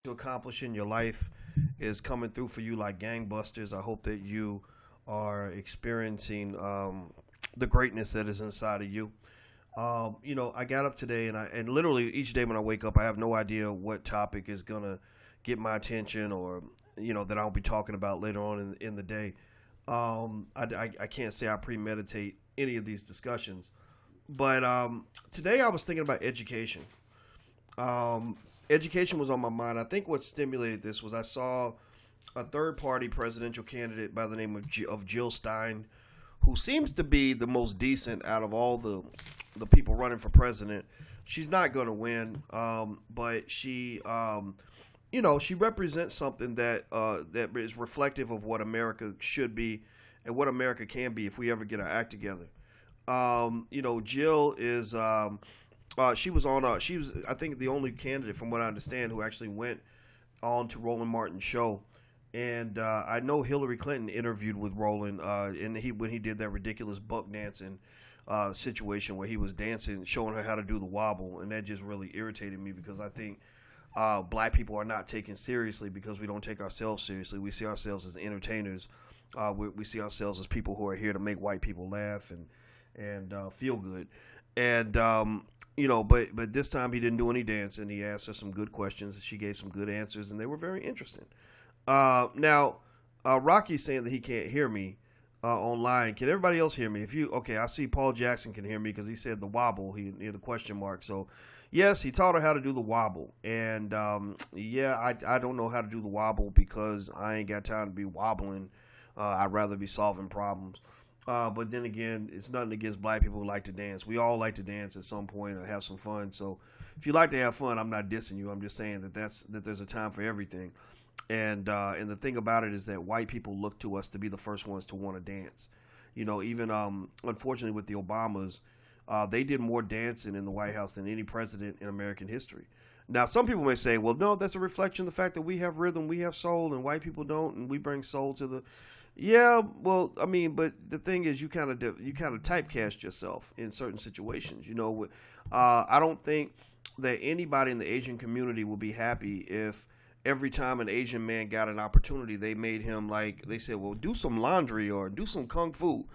to accomplish in your life is coming through for you like gangbusters. I hope that you are experiencing the greatness that is inside of you. I got up today and literally each day when I wake up, I have no idea what topic is gonna get my attention or that I'll be talking about later on in the day. I can't say I premeditate any of these discussions, but today I was thinking about education. Education was on my mind. I think what stimulated this was I saw a third-party presidential candidate by the name of Jill Stein, who seems to be the most decent out of all the people running for president. She's not going to win, but she represents something that is reflective of what America should be and what America can be if we ever get our act together. Jill is she was I think the only candidate from what I understand who actually went on to Roland Martin's show. And I know Hillary Clinton interviewed with Roland, and when he did that ridiculous buck dancing situation where he was dancing, showing her how to do the wobble, and that just really irritated me because I think black people are not taken seriously because we don't take ourselves seriously. We see ourselves as entertainers. We see ourselves as people who are here to make white people laugh and feel good. And but this time he didn't do any dancing. He asked her some good questions, and she gave some good answers, and they were very interesting. Now, Rocky's saying that he can't hear me online. Can everybody else hear me? I see Paul Jackson can hear me because he said the wobble. He had a question mark. So, yes, he taught her how to do the wobble. And, I don't know how to do the wobble because I ain't got time to be wobbling. I'd rather be solving problems. But then again, it's nothing against black people who like to dance. We all like to dance at some point and have some fun. So if you like to have fun, I'm not dissing you. I'm just saying that there's a time for everything. And the thing about it is that white people look to us to be the first ones to want to dance. Even unfortunately with the Obamas, they did more dancing in the White House than any president in American history. Now, some people may say, well, no, that's a reflection of the fact that we have rhythm, we have soul, and white people don't, and we bring soul to the. Yeah, well, I mean, but the thing is, you kind of typecast yourself in certain situations. I don't think that anybody in the Asian community will be happy if every time an Asian man got an opportunity, they made him they said, well, do some laundry or do some kung fu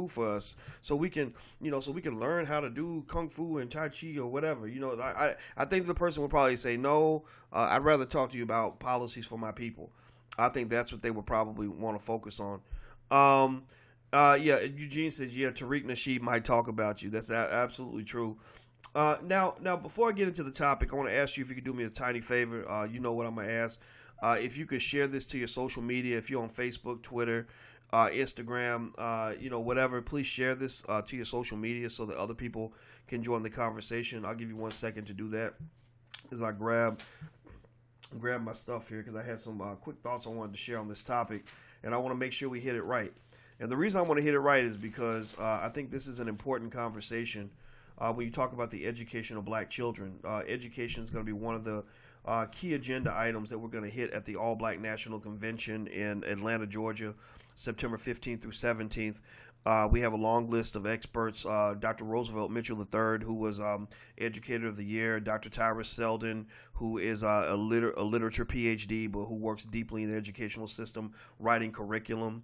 for us so we can learn how to do kung fu and tai chi or whatever. I think the person would probably say, no, I'd rather talk to you about policies for my people. I think that's what they would probably want to focus on. Eugene says, yeah, Tariq Nasheed might talk about you. That's absolutely true. Now, before I get into the topic, I want to ask you if you could do me a tiny favor. You know what I'm going to ask. If you could share this to your social media, if you're on Facebook, Twitter, Instagram, whatever, please share this to your social media so that other people can join the conversation. I'll give you 1 second to do that as I grab my stuff here because I had some quick thoughts I wanted to share on this topic, and I want to make sure we hit it right. And the reason I want to hit it right is because I think this is an important conversation. When you talk about the education of black children, education is going to be one of the key agenda items that we're going to hit at the All Black National Convention in Atlanta, Georgia, September 15th through 17th. We have a long list of experts, Dr. Roosevelt Mitchell III, who was Educator of the Year, Dr. Tyrus Selden, who is a literature PhD, but who works deeply in the educational system, writing curriculum.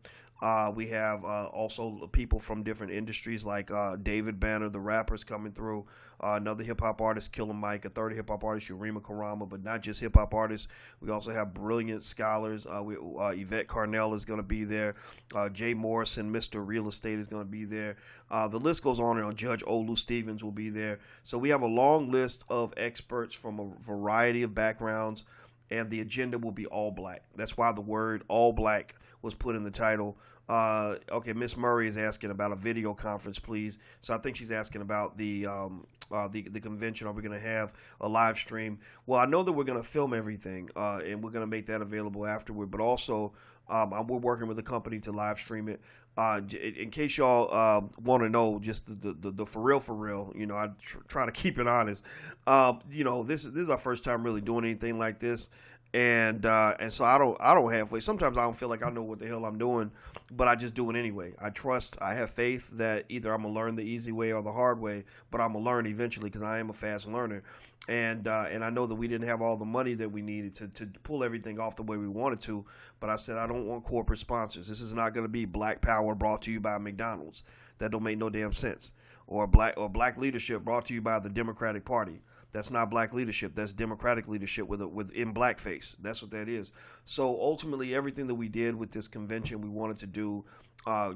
We have also people from different industries like David Banner, the rappers coming through, another hip-hop artist, Killer Mike, a third hip-hop artist, Yurima Karama, but not just hip-hop artists. We also have brilliant scholars. Yvette Carnell is going to be there. Jay Morrison, Mr. Real Estate, is going to be there. The list goes on, and Judge Olu Stevens will be there. So we have a long list of experts from a variety of backgrounds, and the agenda will be all black. That's why the word all black was put in the title. Okay, Miss Murray is asking about a video conference, please. So I think she's asking about the convention. Are we going to have a live stream? Well, I know that we're going to film everything, and we're going to make that available afterward. But also, we're working with a company to live stream it. In case y'all want to know, just the for real, I try to keep it honest. This is our first time really doing anything like this. And so I don't halfway. Sometimes I don't feel like I know what the hell I'm doing, but I just do it anyway. I trust. I have faith that either I'm gonna learn the easy way or the hard way, but I'm gonna learn eventually because I am a fast learner. And I know that we didn't have all the money that we needed to pull everything off the way we wanted to. But I said I don't want corporate sponsors. This is not going to be Black Power brought to you by McDonald's. That don't make no damn sense. Or black leadership brought to you by the Democratic Party. That's not black leadership. That's Democratic leadership with in blackface. That's what that is. So ultimately, everything that we did with this convention, we wanted to do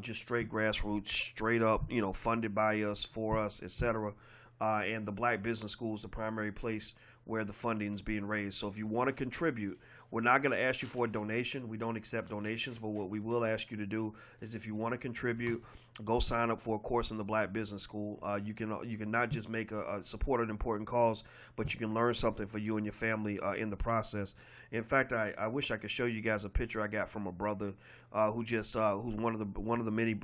just straight grassroots, straight up, funded by us, for us, etc. And the Black Business School is the primary place where the funding is being raised. So if you want to contribute, we're not going to ask you for a donation. We don't accept donations, but what we will ask you to do is if you want to contribute, go sign up for a course in the Black Business School. You can not just make a support an important cause, but you can learn something for you and your family in the process. In fact, I wish I could show you guys a picture I got from a brother who's one of the many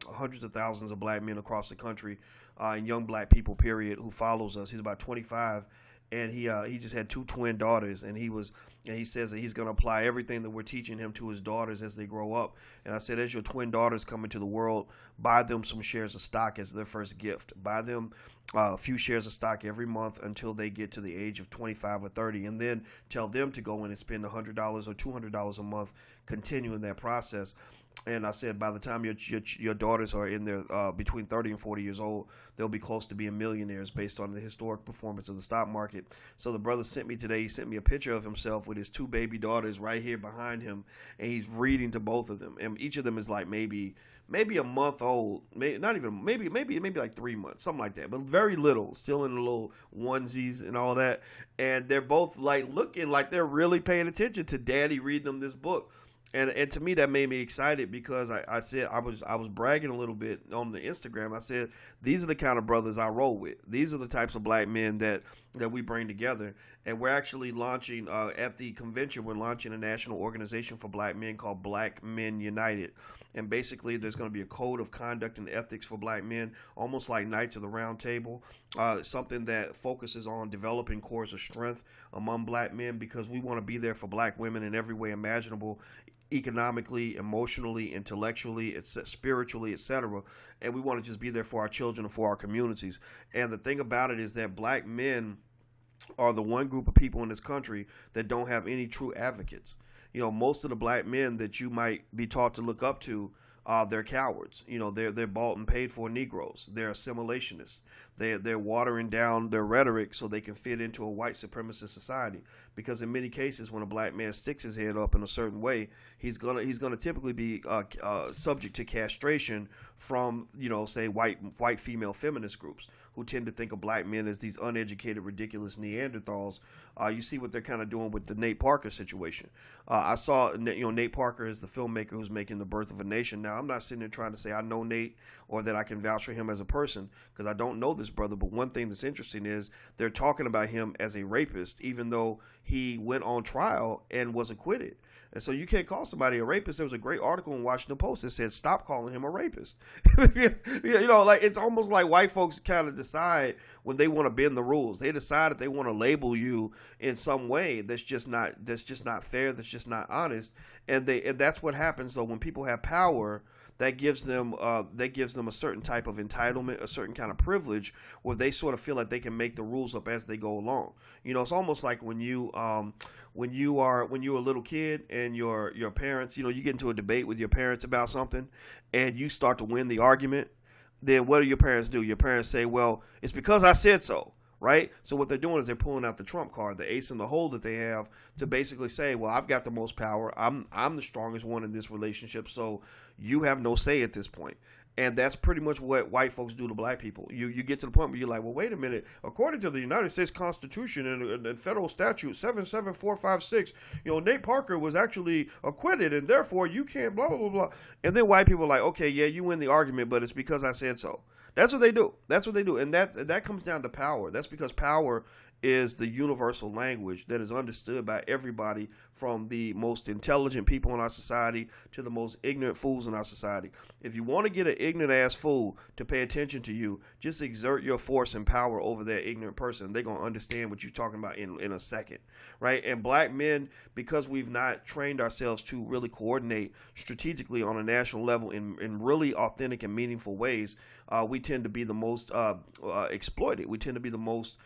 hundreds of thousands of black men across the country and young black people, period, who follows us. He's about 25. And he just had 2 twin daughters, and he says that he's going to apply everything that we're teaching him to his daughters as they grow up. And I said, as your twin daughters come into the world, buy them some shares of stock as their first gift. Buy them a few shares of stock every month until they get to the age of 25 or 30, and then tell them to go in and spend $100 or $200 a month, continuing that process. And I said, by the time your daughters are in their between 30 and 40 years old, they'll be close to being millionaires based on the historic performance of the stock market. So the brother sent me today, he sent me a picture of himself with his 2 baby daughters right here behind him, and he's reading to both of them. And each of them is like maybe a month old, maybe like 3 months, something like that, but very little, still in the little onesies and all that. And they're both like looking like they're really paying attention to daddy reading them this book. And to me, that made me excited because I said I was bragging a little bit on the Instagram. I said, these are the kind of brothers I roll with. These are the types of black men that we bring together. And we're actually launching at the convention, we're launching a national organization for black men called Black Men United. And basically, there's going to be a code of conduct and ethics for black men, almost like Knights of the Round Table, something that focuses on developing cores of strength among black men, because we want to be there for black women in every way imaginable, economically, emotionally, intellectually, spiritually, etc. And we want to just be there for our children and for our communities. And the thing about it is that black men are the one group of people in this country that don't have any true advocates. Most of the black men that you might be taught to look up to, they're cowards. They're bought and paid for Negroes. They're assimilationists. They're watering down their rhetoric so they can fit into a white supremacist society. Because in many cases, when a black man sticks his head up in a certain way, he's gonna typically be subject to castration from say white female feminist groups who tend to think of black men as these uneducated, ridiculous Neanderthals. You see what they're kind of doing with the Nate Parker situation. I saw Nate Parker is the filmmaker who's making The Birth of a Nation. Now, I'm not sitting there trying to say I know Nate or that I can vouch for him as a person, because I don't know this brother. But one thing that's interesting is they're talking about him as a rapist, even though he went on trial and was acquitted. And so you can't call somebody a rapist. There was a great article in Washington Post that said, stop calling him a rapist. Like it's almost like white folks kind of decide when they want to bend the rules. They decide if they want to label you in some way that's just not fair, that's just not honest. And that's what happens though when people have power. That gives them a certain type of entitlement, a certain kind of privilege, where they sort of feel like they can make the rules up as they go along. It's almost like when you're a little kid and your parents, you get into a debate with your parents about something, and you start to win the argument. Then what do your parents do? Your parents say, "Well, it's because I said so." Right? So what they're doing is they're pulling out the trump card, the ace in the hole that they have, to basically say, well, I've got the most power. I'm the strongest one in this relationship, so you have no say at this point. And that's pretty much what white folks do to black people. You get to the point where you're like, well, wait a minute. According to the United States Constitution and federal statute 77456, Nate Parker was actually acquitted, and therefore you can't blah, blah, blah, blah. And then white people are like, okay, yeah, you win the argument, but it's because I said so. That's what they do. And that comes down to power. That's because power is the universal language that is understood by everybody, from the most intelligent people in our society to the most ignorant fools in our society. If you want to get an ignorant ass fool to pay attention to you, just exert your force and power over that ignorant person. They're going to understand what you're talking about in a second, right? And black men, because we've not trained ourselves to really coordinate strategically on a national level in really authentic and meaningful ways, we tend to be the most exploited. We tend to be the most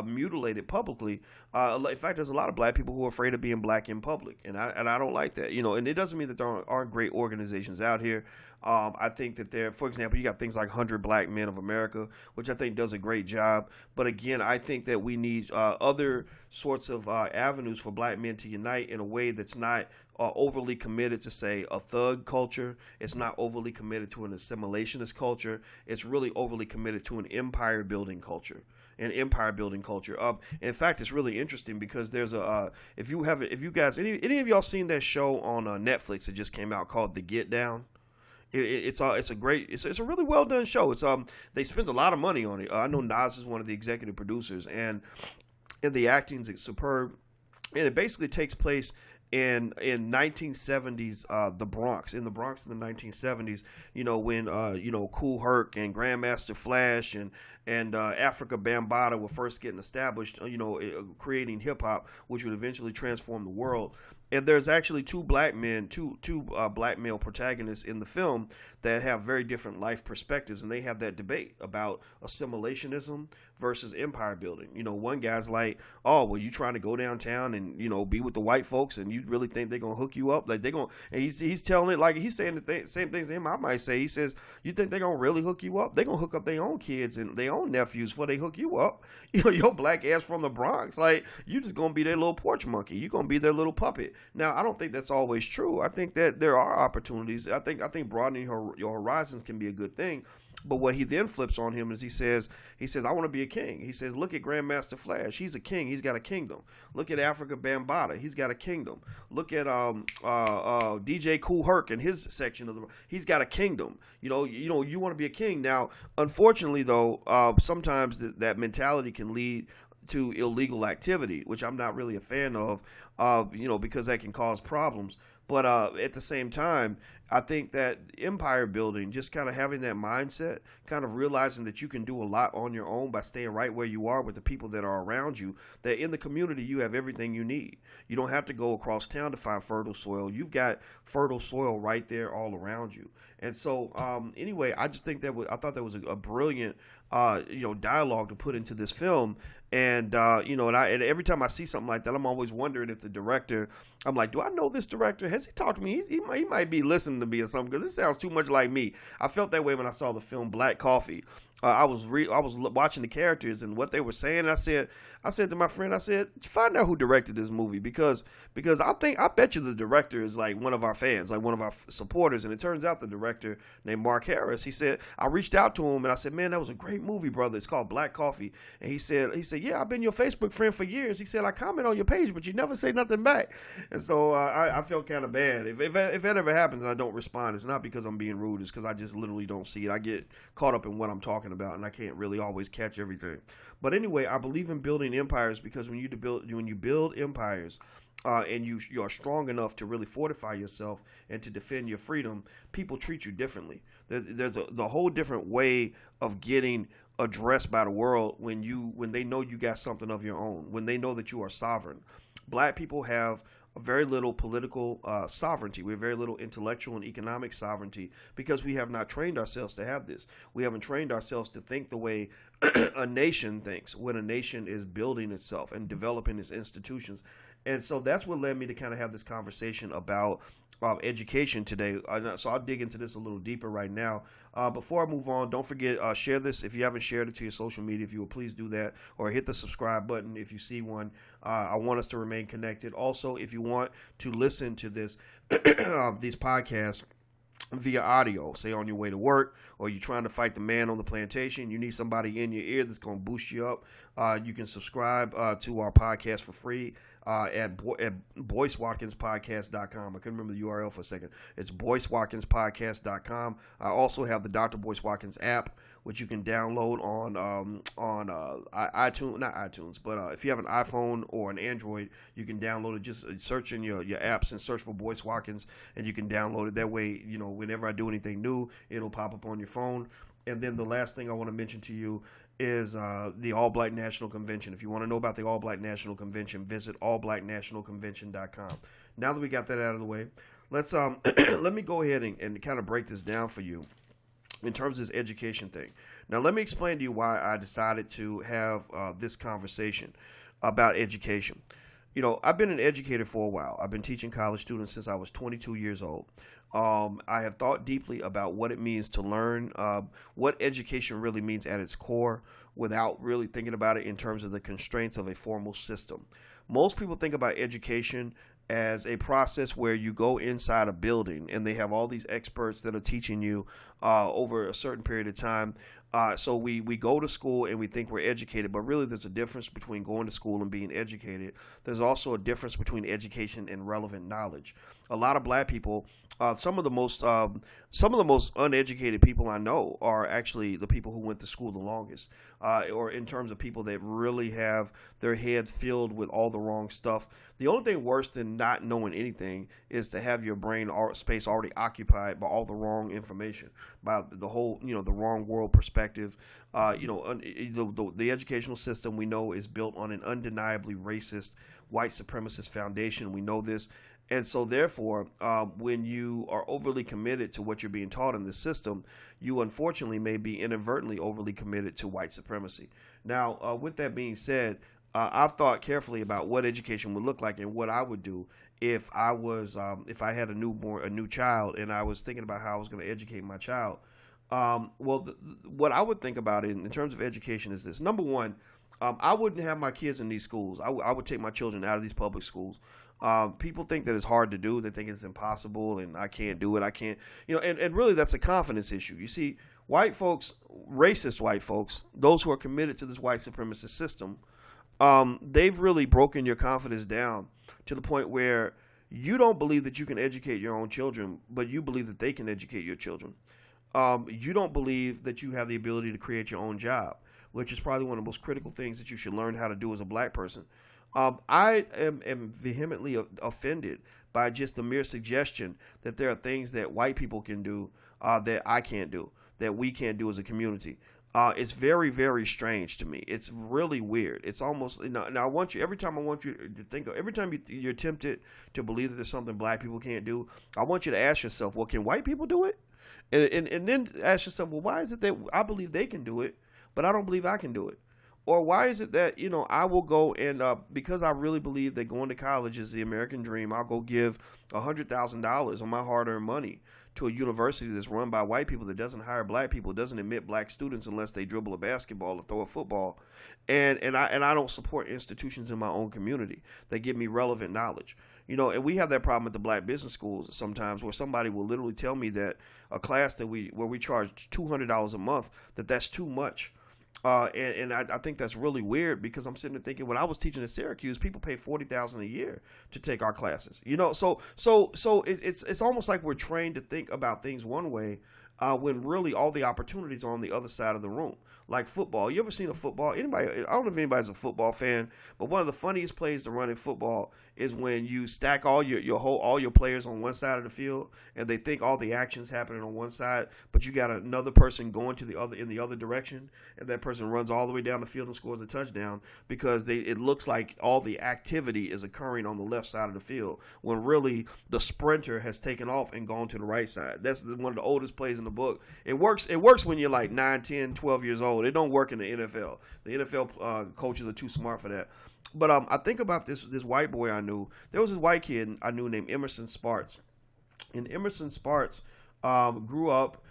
mutilated publicly. In fact, there's a lot of black people who are afraid of being black in public, and I don't like that, and it doesn't mean that there aren't great organizations out here. I think that there, for example, you got things like 100 Black Men of America, which I think does a great job. But again, I think that we need other sorts of avenues for black men to unite in a way that's not overly committed to, say, a thug culture. It's not overly committed to an assimilationist culture. It's really overly committed to an empire building culture. In fact, it's really interesting because there's if you guys, any of y'all seen that show on Netflix that just came out called The Get Down? It's a really well done show. They spent a lot of money on it. I know Nas is one of the executive producers, and the acting's superb. And it basically takes place in 1970s the Bronx, in the 1970s, when Kool Herc and Grandmaster Flash and Africa Bambaataa were first getting established, creating hip hop, which would eventually transform the world. And there's actually two black male protagonists in the film that have very different life perspectives, and they have that debate about assimilationism versus empire building. One guy's like, "Oh, well, you trying to go downtown and be with the white folks, and you really think they're gonna hook you up? Like and he's telling it like he's saying the same things to him. I might say, he says, you think they're gonna really hook you up? They're gonna hook up their own kids and their own nephews before they hook you up. Your black ass from the Bronx, like you just gonna be their little porch monkey. You're gonna be their little puppet." Now, I don't think that's always true. I think that there are opportunities. I think broadening your horizons can be a good thing. But what he then flips on him is he says, I want to be a king. He says, look at Grandmaster Flash. He's a king. He's got a kingdom. Look at Africa Bambaataa. He's got a kingdom. Look at DJ Kool Herc and his section of he's got a kingdom. You want to be a king. Now, unfortunately, though, sometimes that mentality can lead to illegal activity, which I'm not really a fan of, because that can cause problems. But at the same time, I think that empire building, just kind of having that mindset, kind of realizing that you can do a lot on your own by staying right where you are with the people that are around you, that in the community you have everything you need. You don't have to go across town to find fertile soil. You've got fertile soil right there all around you. And so anyway, I just think I thought that was a brilliant dialogue to put into this film. And and every time I see something like that, I'm always wondering if the director, I'm like, do I know this director? Has he talked to me? He might be listening to me or something, because this sounds too much like me. I felt that way when I saw the film Black Coffee. I was watching the characters and what they were saying. I said to my friend, find out who directed this movie, because I bet you the director is like one of our fans, like one of our supporters. And it turns out the director, named Mark Harris, he said, I reached out to him and I said, man, that was a great movie, brother. It's called Black Coffee. And he said, yeah, I've been your Facebook friend for years. He said, I comment on your page, but you never say nothing back. And so I felt kind of bad. If that ever happens and I don't respond, it's not because I'm being rude. It's because I just literally don't see it. I get caught up in what I'm talking about, and I can't really always catch everything. But anyway, I believe in building empires, because when you build empires, and you are strong enough to really fortify yourself and to defend your freedom, people treat you differently. There's the whole different way of getting addressed by the world when they know you got something of your own, when they know that you are sovereign. Black people have very little political sovereignty. We have very little intellectual and economic sovereignty, because we have not trained ourselves to have this. We haven't trained ourselves to think the way a nation thinks, when a nation is building itself and developing its institutions. And so that's what led me to kind of have this conversation about education today. So I'll dig into this a little deeper right now. Before I move on, don't forget, share this if you haven't shared it to your social media. If you will, please do that, or hit the subscribe button if you see one. I want us to remain connected. Also, if you want to listen to these podcasts via audio, say on your way to work, or you're trying to fight the man on the plantation, you need somebody in your ear that's going to boost you up, you can subscribe to our podcast for free at BoyceWatkinsPodcast.com. I couldn't remember the URL for a second. It's BoyceWatkinsPodcast.com. I also have the Dr. Boyce Watkins app, which you can download on iTunes, not iTunes, but if you have an iPhone or an Android, you can download it. Just search in your apps and search for Boyce Watkins, and you can download it. That way, whenever I do anything new, it'll pop up on your phone. And then the last thing I want to mention to you is the All Black National Convention. If you want to know about the All Black National Convention, visit allblacknationalconvention.com. Now that we got that out of the way, let's let me go ahead and kind of break this down for you in terms of this education thing. Now, let me explain to you why I decided to have this conversation about education. I've been an educator for a while. I've been teaching college students since I was 22 years old. I have thought deeply about what it means to learn, what education really means at its core, without really thinking about it in terms of the constraints of a formal system. Most people think about education as a process where you go inside a building and they have all these experts that are teaching you over a certain period of time. So we go to school and we think we're educated, but really there's a difference between going to school and being educated. There's also a difference between education and relevant knowledge. A lot of black people, some of the most uneducated people I know are actually the people who went to school the longest, or in terms of people that really have their heads filled with all the wrong stuff. The only thing worse than not knowing anything is to have your brain space already occupied by all the wrong information, by the whole, the wrong world perspective. The educational system we know is built on an undeniably racist, white supremacist foundation. We know this. And so therefore, when you are overly committed to what you're being taught in this system, you unfortunately may be inadvertently overly committed to white supremacy. Now, with that being said, I've thought carefully about what education would look like and what I would do if I had a new child, and I was thinking about how I was going to educate my child. What I would think about it in terms of education is this. Number one, I wouldn't have my kids in these schools. I would take my children out of these public schools. People think that it's hard to do. They think it's impossible and I can't do it. I can't, and really that's a confidence issue. You see, white folks, racist white folks, those who are committed to this white supremacist system, they've really broken your confidence down to the point where you don't believe that you can educate your own children, but you believe that they can educate your children. You don't believe that you have the ability to create your own job, which is probably one of the most critical things that you should learn how to do as a black person. I am vehemently offended by just the mere suggestion that there are things that white people can do that I can't do, that we can't do as a community. It's very, very strange to me. It's really weird. It's almost now. I want you every time you're tempted to believe that there's something black people can't do. I want you to ask yourself, well, can white people do it? And then ask yourself, well, why is it that I believe they can do it, but I don't believe I can do it? Or why is it that, I will go and because I really believe that going to college is the American dream, I'll go give $100,000 on my hard-earned money to a university that's run by white people that doesn't hire black people, doesn't admit black students unless they dribble a basketball or throw a football. And I don't support institutions in my own community that give me relevant knowledge. And we have that problem at the black business schools sometimes where somebody will literally tell me that a class where we charge $200 a month, that's too much. And I think that's really weird because I'm sitting there thinking when I was teaching at Syracuse, people pay $40,000 a year to take our classes. So it's almost like we're trained to think about things one way when really all the opportunities are on the other side of the room. Like football. You ever seen a football? Anybody? I don't know if anybody's a football fan, but one of the funniest plays to run in football is when you stack all your players on one side of the field, and they think all the action's happening on one side, but you got another person going to in the other direction, and that person runs all the way down the field and scores a touchdown because it looks like all the activity is occurring on the left side of the field when really the sprinter has taken off and gone to the right side. That's one of the oldest plays in the book. It works when you're like 9, 10, 12 years old. It don't work in the NFL. The NFL coaches are too smart for that. But I think about this white boy I knew. There was this white kid I knew named Emerson Sparks. And Emerson Sparks grew up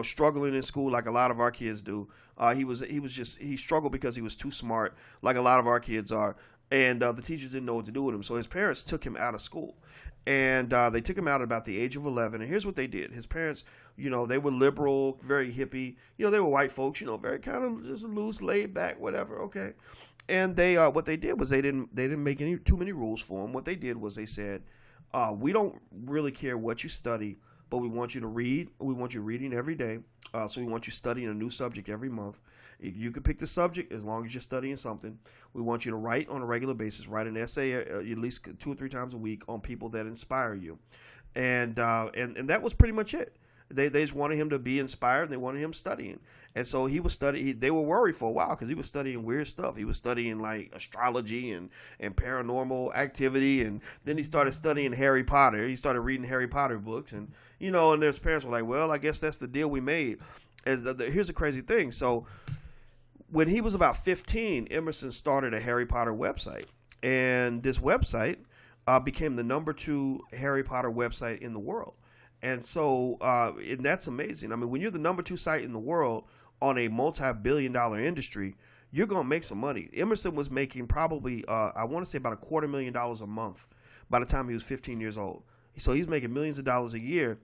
struggling in school like a lot of our kids do. He struggled because he was too smart, like a lot of our kids are. And the teachers didn't know what to do with him. So his parents took him out of school. And they took him out at about the age of 11. And here's what they did. His parents, they were liberal, very hippie. They were white folks, very kind of just loose, laid back, whatever. Okay. And they what they did was they didn't make too many rules for him. What they did was they said, we don't really care what you study, but we want you to read. We want you reading every day. So we want you studying a new subject every month. You can pick the subject as long as you're studying something. We want you to write on a regular basis, write an essay at least 2 or 3 times a week on people that inspire you. And that was pretty much it. They just wanted him to be inspired, and they wanted him studying. And so he was studying. They were worried for a while because he was studying weird stuff. He was studying like astrology and paranormal activity. And then he started studying Harry Potter. He started reading Harry Potter books. And, and his parents were like, well, I guess that's the deal we made. And here's the crazy thing. So when he was about 15, Emerson started a Harry Potter website. And this website became the number 2 Harry Potter website in the world. And so and that's amazing. I mean, when you're the number 2 site in the world on a multi-billion-dollar industry, you're going to make some money. Emerson was making probably, I want to say about $250,000 a month by the time he was 15 years old. So he's making millions of dollars a year.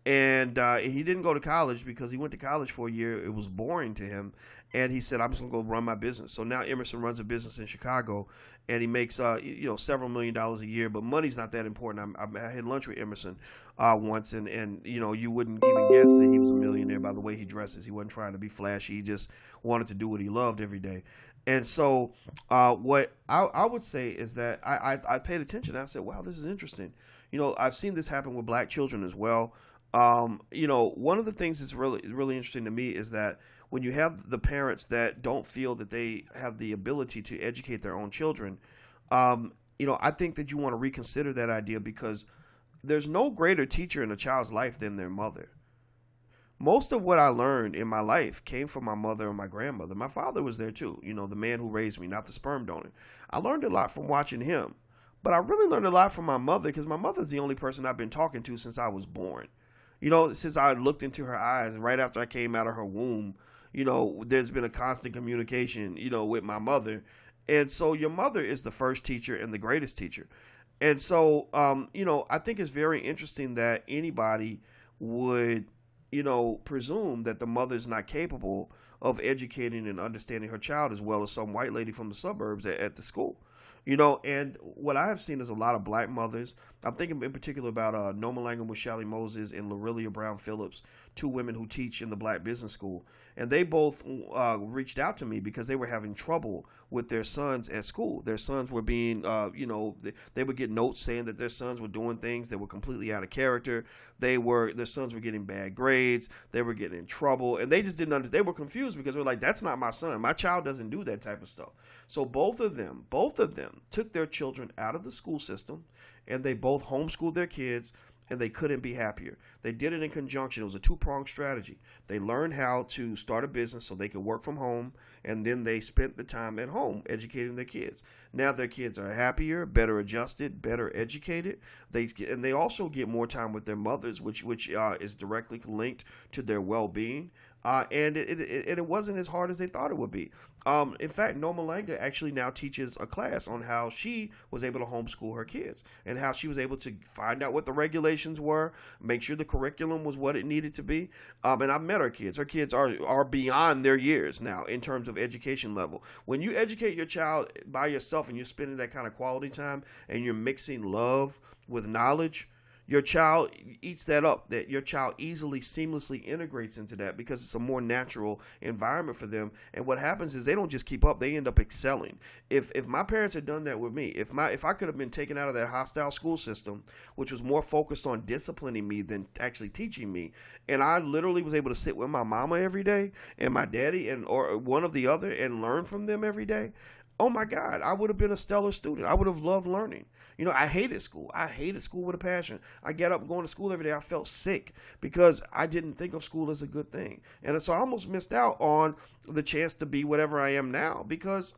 And he didn't go to college because he went to college for a year. It was boring to him. And he said, I'm just going to go run my business. So now Emerson runs a business in Chicago, and he makes, several $1 million a year. But money's not that important. I had lunch with Emerson once, and you wouldn't even guess that he was a millionaire by the way he dresses. He wasn't trying to be flashy. He just wanted to do what he loved every day. And so what I would say is that I paid attention. I said, wow, this is interesting. I've seen this happen with black children as well. One of the things that's really interesting to me is that when you have the parents that don't feel that they have the ability to educate their own children, I think that you want to reconsider that idea, because there's no greater teacher in a child's life than their mother. Most of what I learned in my life came from my mother and my grandmother. My father was there too, the man who raised me, not the sperm donor. I learned a lot from watching him, but I really learned a lot from my mother, because my mother's the only person I've been talking to since I was born. Since I looked into her eyes right after I came out of her womb, there's been a constant communication, with my mother. And so your mother is the first teacher and the greatest teacher. And so, I think it's very interesting that anybody would, presume that the mother's not capable of educating and understanding her child as well as some white lady from the suburbs at the school. And what I have seen is a lot of black mothers. I'm thinking in particular about Noma Langham with Shally Moses and Lorelia Brown Phillips, 2 women who teach in the Black Business School. And they both reached out to me because they were having trouble with their sons at school. Their sons were being, they would get notes saying that their sons were doing things that were completely out of character. Their sons were getting bad grades. They were getting in trouble. And they just didn't understand. They were confused because they were like, that's not my son. My child doesn't do that type of stuff. So both of them took their children out of the school system, and they both homeschooled their kids, and they couldn't be happier. They did it in conjunction. It was a 2-pronged strategy. They learned how to start a business so they could work from home, and then they spent the time at home educating their kids. Now their kids are happier, better adjusted, better educated. They also get more time with their mothers, which is directly linked to their well-being. And it wasn't as hard as they thought it would be. In fact, Noma Langham actually now teaches a class on how she was able to homeschool her kids and how she was able to find out what the regulations were, make sure the curriculum was what it needed to be. And I've met her kids. Her kids are beyond their years now in terms of education level. When you educate your child by yourself and you're spending that kind of quality time and you're mixing love with knowledge, your child eats that up, that your child easily, seamlessly integrates into that because it's a more natural environment for them. And what happens is they don't just keep up, they end up excelling. If my parents had done that with me, if I could have been taken out of that hostile school system, which was more focused on disciplining me than actually teaching me, and I literally was able to sit with my mama every day and my daddy or one of the other and learn from them every day, oh my God, I would have been a stellar student. I would have loved learning. I hated school. I hated school with a passion. I get up going to school every day. I felt sick because I didn't think of school as a good thing. And so I almost missed out on the chance to be whatever I am now because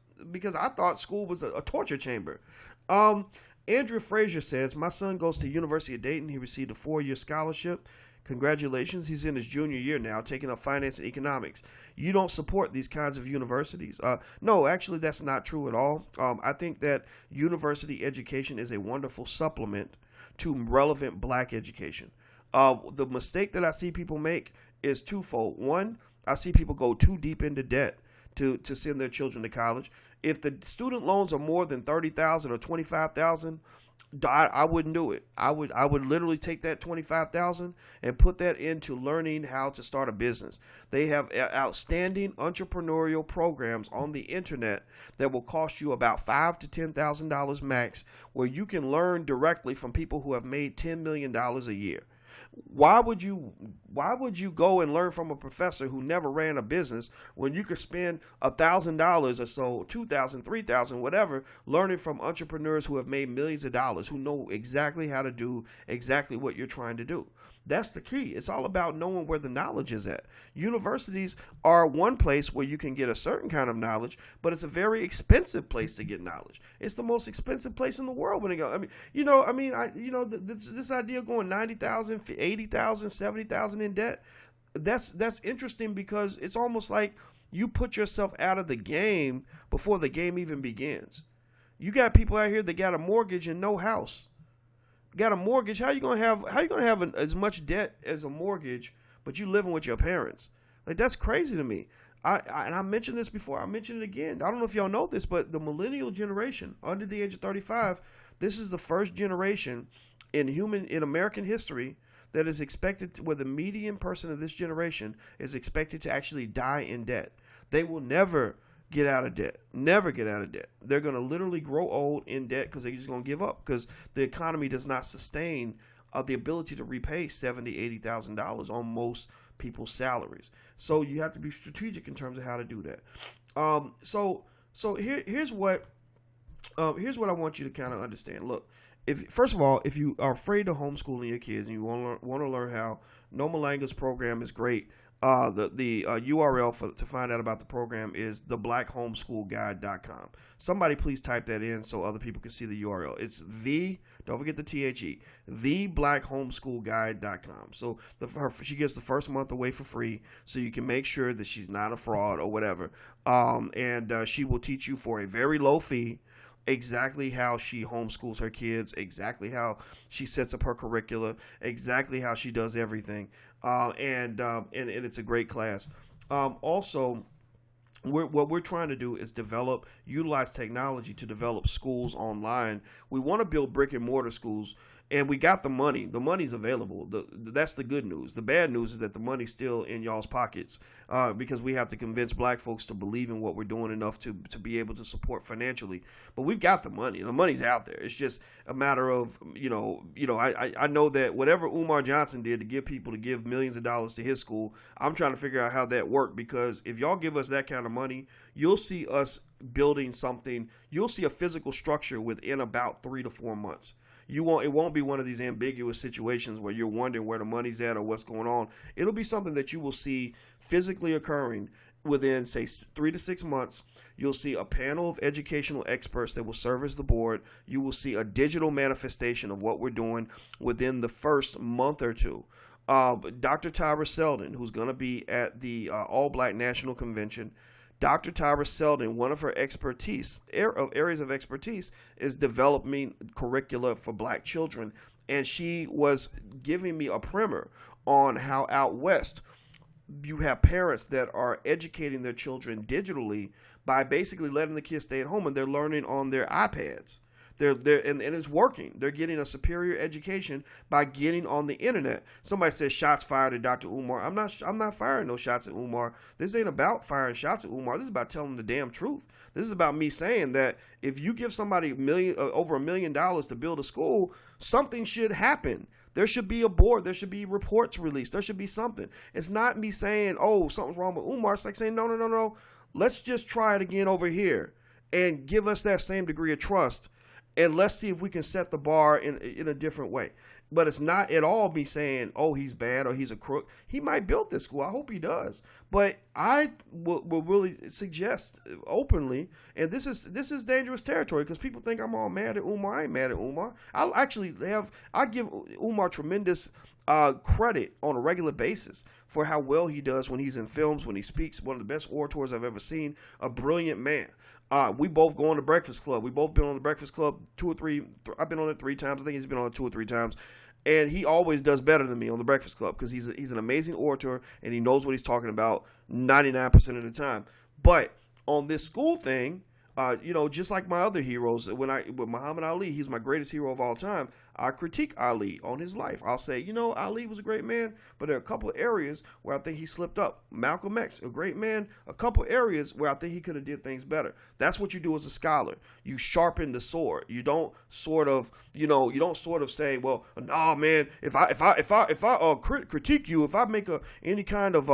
I thought school was a torture chamber. Andrew Frazier says, my son goes to University of Dayton. He received a 4-year scholarship. Congratulations. He's in his junior year now, taking up finance and economics. You don't support these kinds of universities. No, actually, that's not true at all. I think that university education is a wonderful supplement to relevant black education. The mistake that I see people make is twofold. One, I see people go too deep into debt to send their children to college. If the student loans are more than $30,000 or $25,000, I wouldn't do it. I would literally take that 25,000 and put that into learning how to start a business. They have outstanding entrepreneurial programs on the internet that will cost you about $5,000 to $10,000 max, where you can learn directly from people who have made $10 million a year. Why would you go and learn from a professor who never ran a business when you could spend $1,000 or so, 2,000, 3,000, whatever, learning from entrepreneurs who have made millions of dollars, who know exactly how to do exactly what you're trying to do? That's the key. It's all about knowing where the knowledge is at. Universities are one place where you can get a certain kind of knowledge, but it's a very expensive place to get knowledge. It's the most expensive place in the world when it goes. This idea of going 90,000, 80,000, 70,000 in debt, that's interesting, because it's almost like you put yourself out of the game before the game even begins. You got people out here that got a mortgage and no house. Got a mortgage. How you gonna have as much debt as a mortgage, but you living with your parents? Like, that's crazy to me. And I mentioned this before. I mentioned it again. I don't know if y'all know this, but the millennial generation under the age of 35, this is the first generation in American history that is expected where the median person of this generation is expected to actually die in debt. They will never get out of debt. Never get out of debt. They're going to literally grow old in debt because they're just going to give up, because the economy does not sustain the ability to repay $70,000, $80,000 on most people's salaries. So you have to be strategic in terms of how to do that. Here's what I want you to kind of understand. Look, first of all, if you are afraid of homeschooling your kids and you want to learn how, Noma Langa's program is great. The URL to find out about the program is theblackHomeschoolGuide.com. Somebody please type that in so other people can see the URL. It's don't forget the THE, theblackHomeschoolGuide.com. So she gets the first month away for free, so you can make sure that she's not a fraud or whatever. And she will teach you for a very low fee exactly how she homeschools her kids, exactly how she sets up her curricula, exactly how she does everything. And it's a great class. Also, what we're trying to do is utilize technology to develop schools online. We want to build brick and mortar schools, and we got the money. The money's available. That's the good news. The bad news is that the money's still in y'all's pockets, because we have to convince black folks to believe in what we're doing enough to be able to support financially. But we've got the money. The money's out there. It's just a matter of, I know that whatever Umar Johnson did to get people to give millions of dollars to his school, I'm trying to figure out how that worked, because if y'all give us that kind of money, you'll see us building something. You'll see a physical structure within about 3 to 4 months. It won't be one of these ambiguous situations where you're wondering where the money's at or what's going on. It'll be something that you will see physically occurring within, say, 3 to 6 months. You'll see a panel of educational experts that will serve as the board. You will see a digital manifestation of what we're doing within the first month or two. Dr. Tyra Selden, who's going to be at the All Black National Convention, Dr. Tyra Selden, one of her areas of expertise is developing curricula for black children. And she was giving me a primer on how out west you have parents that are educating their children digitally by basically letting the kids stay at home, and they're learning on their iPads. And it's working. They're getting a superior education by getting on the internet. Somebody says shots fired at Dr. Umar. I'm not firing no shots at Umar. This ain't about firing shots at Umar. This is about telling the damn truth. This is about me saying that if you give somebody over $1 million to build a school, something should happen. There should be a board. There should be reports released. There should be something. It's not me saying, oh, something's wrong with Umar. It's like saying, no. Let's just try it again over here and give us that same degree of trust. And let's see if we can set the bar in a different way. But it's not at all me saying, oh, he's bad or he's a crook. He might build this school. I hope he does. But I will really suggest openly, and this is dangerous territory, because people think I'm all mad at Umar. I ain't mad at Umar. I give Umar tremendous credit on a regular basis for how well he does when he's in films, when he speaks. One of the best orators I've ever seen. A brilliant man. We both go on the Breakfast Club. We both been on the Breakfast Club 2 or 3. I've been on it 3 times. I think he's been on it 2 or 3 times. And he always does better than me on the Breakfast Club, because he's an amazing orator and he knows what he's talking about 99% of the time. But on this school thing, Just like my other heroes, with Muhammad Ali, he's my greatest hero of all time. I critique Ali on his life. I'll say, Ali was a great man, but there are a couple of areas where I think he slipped up. Malcolm X, a great man, a couple of areas where I think he could have did things better. That's what you do as a scholar. You sharpen the sword. You don't sort of say, well, no, man, if I critique you, if I make any kind of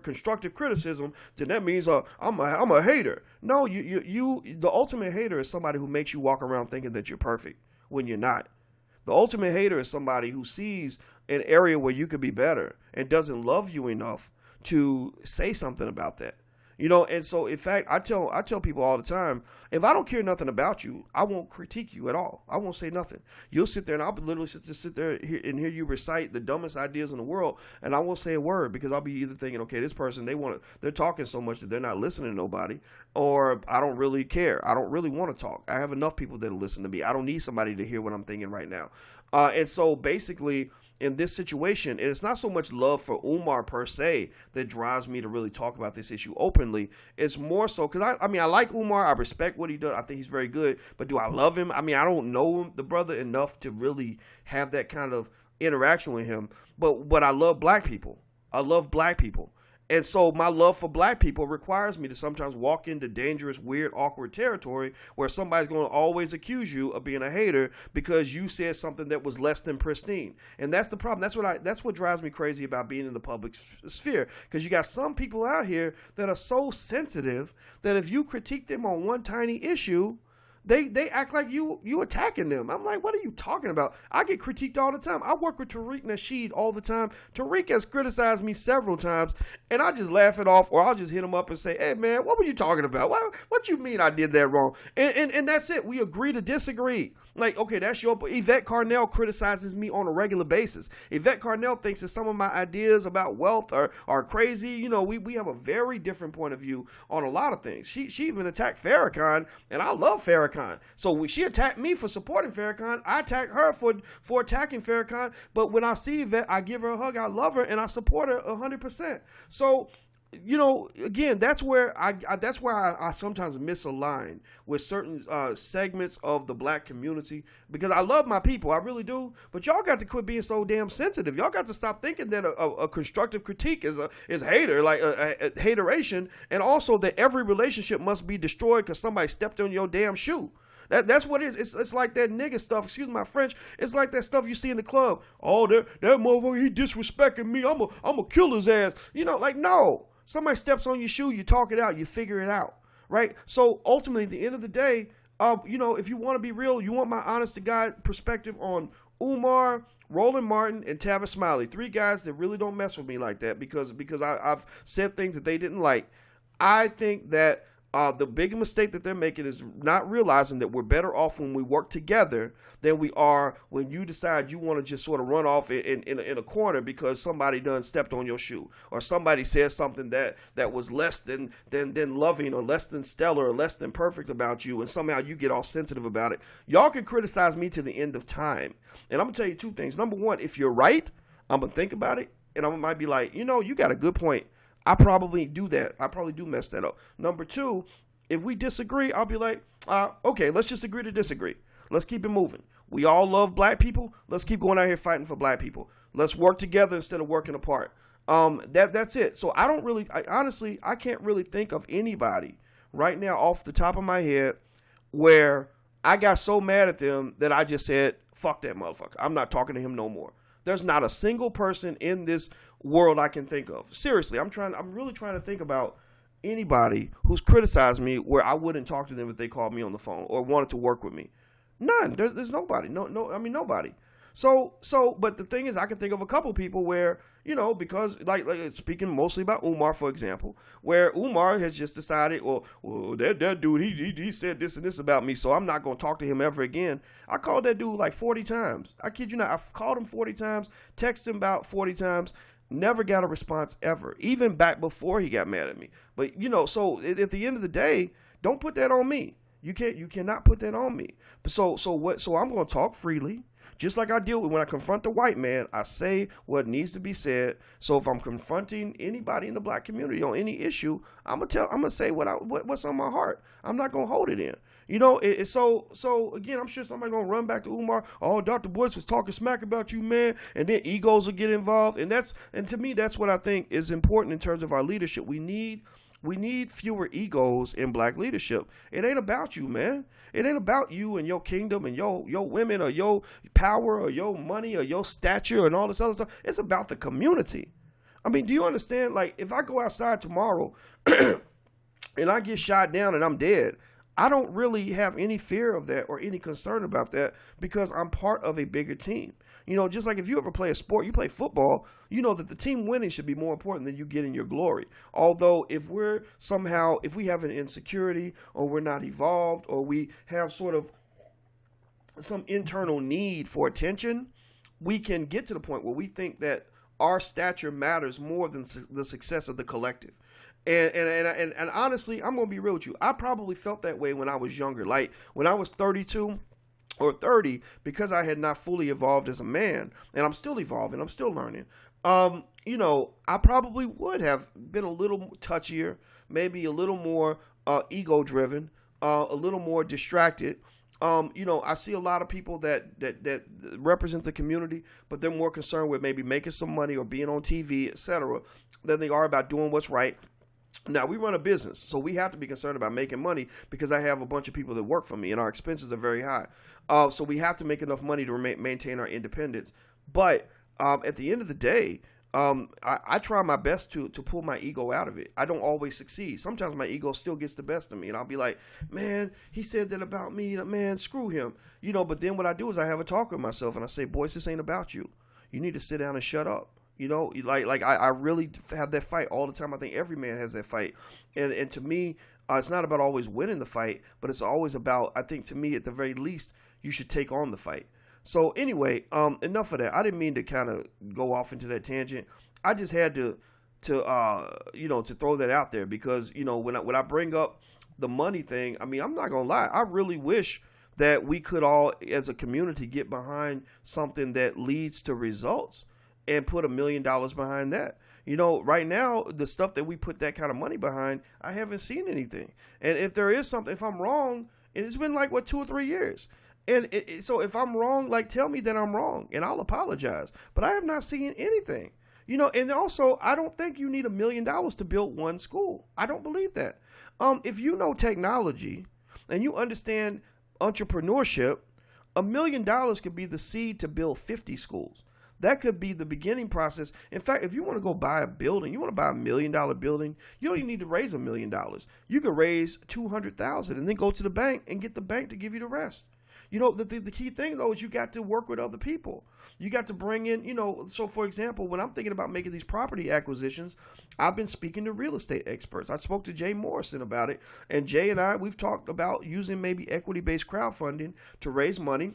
constructive criticism, then that means I'm a hater. No, the ultimate hater is somebody who makes you walk around thinking that you're perfect when you're not. The ultimate hater is somebody who sees an area where you could be better and doesn't love you enough to say something about that. And so in fact, I tell people all the time, if I don't care nothing about you, I won't critique you at all. I won't say nothing. You'll sit there and I'll literally sit there and hear you recite the dumbest ideas in the world, and I won't say a word because I'll be either thinking, okay, this person, they're talking so much that they're not listening to nobody, or I don't really care. I don't really want to talk. I have enough people that'll listen to me. I don't need somebody to hear what I'm thinking right now. And so basically, in this situation, it's not so much love for Umar per se that drives me to really talk about this issue openly. It's more so because I like Umar. I respect what he does. I think he's very good. But do I love him? I don't know the brother enough to really have that kind of interaction with him. But I love black people. I love black people. And so my love for black people requires me to sometimes walk into dangerous, weird, awkward territory where somebody's going to always accuse you of being a hater because you said something that was less than pristine. And that's the problem. That's what drives me crazy about being in the public sphere, because you got some people out here that are so sensitive that if you critique them on one tiny issue, they act like you attacking them. I'm like, what are you talking about? I get critiqued all the time. I work with Tariq Nasheed all the time. Tariq has criticized me several times, and I just laugh it off, or I'll just hit him up and say, hey, man, what were you talking about? What you mean I did that wrong? And that's it. We agree to disagree. Like, okay, that's your... Yvette Carnell criticizes me on a regular basis. Yvette Carnell thinks that some of my ideas about wealth are crazy. We have a very different point of view on a lot of things. She even attacked Farrakhan, and I love Farrakhan. So when she attacked me for supporting Farrakhan, I attacked her for attacking Farrakhan. But when I see Yvette, I give her a hug. I love her, and I support her 100%. So... again, that's where I sometimes misalign with certain segments of the black community, because I love my people, I really do. But y'all got to quit being so damn sensitive. Y'all got to stop thinking that a constructive critique is hater, like a hateration, and also that every relationship must be destroyed because somebody stepped on your damn shoe. That's what it is. It's like that nigga stuff. Excuse my French. It's like that stuff you see in the club. Oh, that motherfucker, he disrespecting me. I'm a kill his ass. No. Somebody steps on your shoe, you talk it out, you figure it out, right? So ultimately, at the end of the day, if you want to be real, you want my honest to God perspective on Umar, Roland Martin, and Tavis Smiley, 3 guys that really don't mess with me like that because I've said things that they didn't like. I think that the big mistake that they're making is not realizing that we're better off when we work together than we are when you decide you want to just sort of run off in a corner because somebody done stepped on your shoe, or somebody said something that was less than loving, or less than stellar, or less than perfect about you, and somehow you get all sensitive about it. Y'all can criticize me to the end of time. And I'm going to tell you 2 things. Number 1, if you're right, I'm going to think about it, and I might be like, you got a good point. I probably do that. I probably do mess that up. Number 2, if we disagree, I'll be like, okay, let's just agree to disagree. Let's keep it moving. We all love black people. Let's keep going out here fighting for black people. Let's work together instead of working apart. That's it. So honestly, I can't really think of anybody right now off the top of my head where I got so mad at them that I just said, fuck that motherfucker. I'm not talking to him no more. There's not a single person in this world I can think of. Seriously, I'm really trying to think about anybody who's criticized me where I wouldn't talk to them if they called me on the phone or wanted to work with me. None. There's nobody. Nobody. So, but the thing is, I can think of a couple people where, because like speaking mostly about Umar, for example, where Umar has just decided, well, that dude, he said this and this about me, so I'm not going to talk to him ever again. I called that dude like 40 times. I kid you not. I've called him 40 times, texted him about 40 times, never got a response ever, even back before he got mad at me. But, so at the end of the day, don't put that on me. You cannot put that on me. So I'm going to talk freely. Just like I deal with when I confront the white man, I say what needs to be said. So if I'm confronting anybody in the black community on any issue, I'm gonna say what's on my heart. I'm not gonna hold it in. So again, I'm sure somebody's gonna run back to Umar. Oh, Dr. Boyce was talking smack about you, man, and then egos will get involved. And to me, that's what I think is important in terms of our leadership. We need fewer egos in black leadership. It ain't about you, man. It ain't about you and your kingdom and your women or your power or your money or your stature and all this other stuff. It's about the community. I mean, do you understand? Like, if I go outside tomorrow and I get shot down and I'm dead, I don't really have any fear of that or any concern about that because I'm part of a bigger team. Just like if you ever play a sport, you play football, you know that the team winning should be more important than you getting your glory. Although if we have an insecurity or we're not evolved or we have sort of some internal need for attention, we can get to the point where we think that our stature matters more than the success of the collective. And honestly, I'm going to be real with you. I probably felt that way when I was younger. Like when I was 32 or 30, because I had not fully evolved as a man, and I'm still evolving, I'm still learning. I probably would have been a little touchier, maybe a little more ego driven, a little more distracted. I see a lot of people that represent the community, but they're more concerned with maybe making some money or being on TV, etc., than they are about doing what's right. Now, we run a business, so we have to be concerned about making money because I have a bunch of people that work for me, and our expenses are very high. So we have to make enough money to maintain our independence. But at the end of the day, I try my best to pull my ego out of it. I don't always succeed. Sometimes my ego still gets the best of me, and I'll be like, man, he said that about me. Man, screw him. But then what I do is I have a talk with myself, and I say, Boyce, this ain't about you. You need to sit down and shut up. I really have that fight all the time. I think every man has that fight. And to me, it's not about always winning the fight, but it's always about, I think to me, at the very least, you should take on the fight. So anyway, enough of that. I didn't mean to kind of go off into that tangent. I just had to throw that out there because, when I bring up the money thing, I mean, I'm not going to lie. I really wish that we could all, as a community, get behind something that leads to results and put $1 million behind that. Right now, the stuff that we put that kind of money behind, I haven't seen anything. And if there is something, if I'm wrong, it's been like, 2 or 3 years. And so if I'm wrong, tell me that I'm wrong and I'll apologize. But I have not seen anything. And also, I don't think you need $1 million to build one school. I don't believe that. If you know technology and you understand entrepreneurship, $1 million could be the seed to build 50 schools. That could be the beginning process. In fact, if you want to go buy a building, you want to buy $1 million building, you don't even need to raise $1 million. You could raise $200,000 and then go to the bank and get the bank to give you the rest. The key thing, though, is you got to work with other people. You got to bring in, so for example, when I'm thinking about making these property acquisitions, I've been speaking to real estate experts. I spoke to Jay Morrison about it. And Jay and I, we've talked about using maybe equity-based crowdfunding to raise money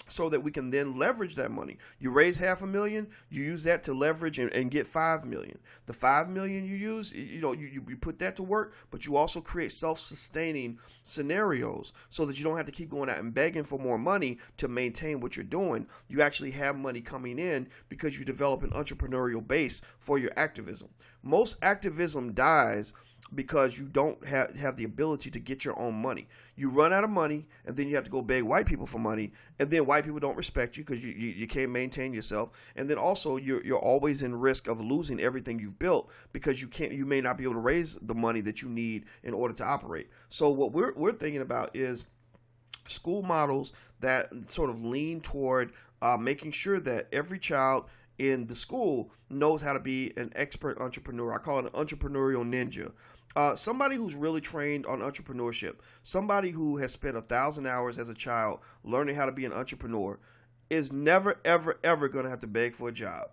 so that we can then leverage that money. You raise $500,000, you use that to leverage and get $5 million. The $5 million you use, you put that to work, but you also create self-sustaining scenarios so that you don't have to keep going out and begging for more money to maintain what you're doing. You actually have money coming in because you develop an entrepreneurial base for your activism. Most activism dies because you don't have the ability to get your own money. You run out of money, and then you have to go beg white people for money, and then white people don't respect you because you can't maintain yourself. And then also you're always in risk of losing everything you've built because you may not be able to raise the money that you need in order to operate. So what we're thinking about is school models that sort of lean toward making sure that every child in the school knows how to be an expert entrepreneur. I call it an entrepreneurial ninja. Somebody who's really trained on entrepreneurship, somebody who has spent 1,000 hours as a child learning how to be an entrepreneur is never, ever, ever going to have to beg for a job.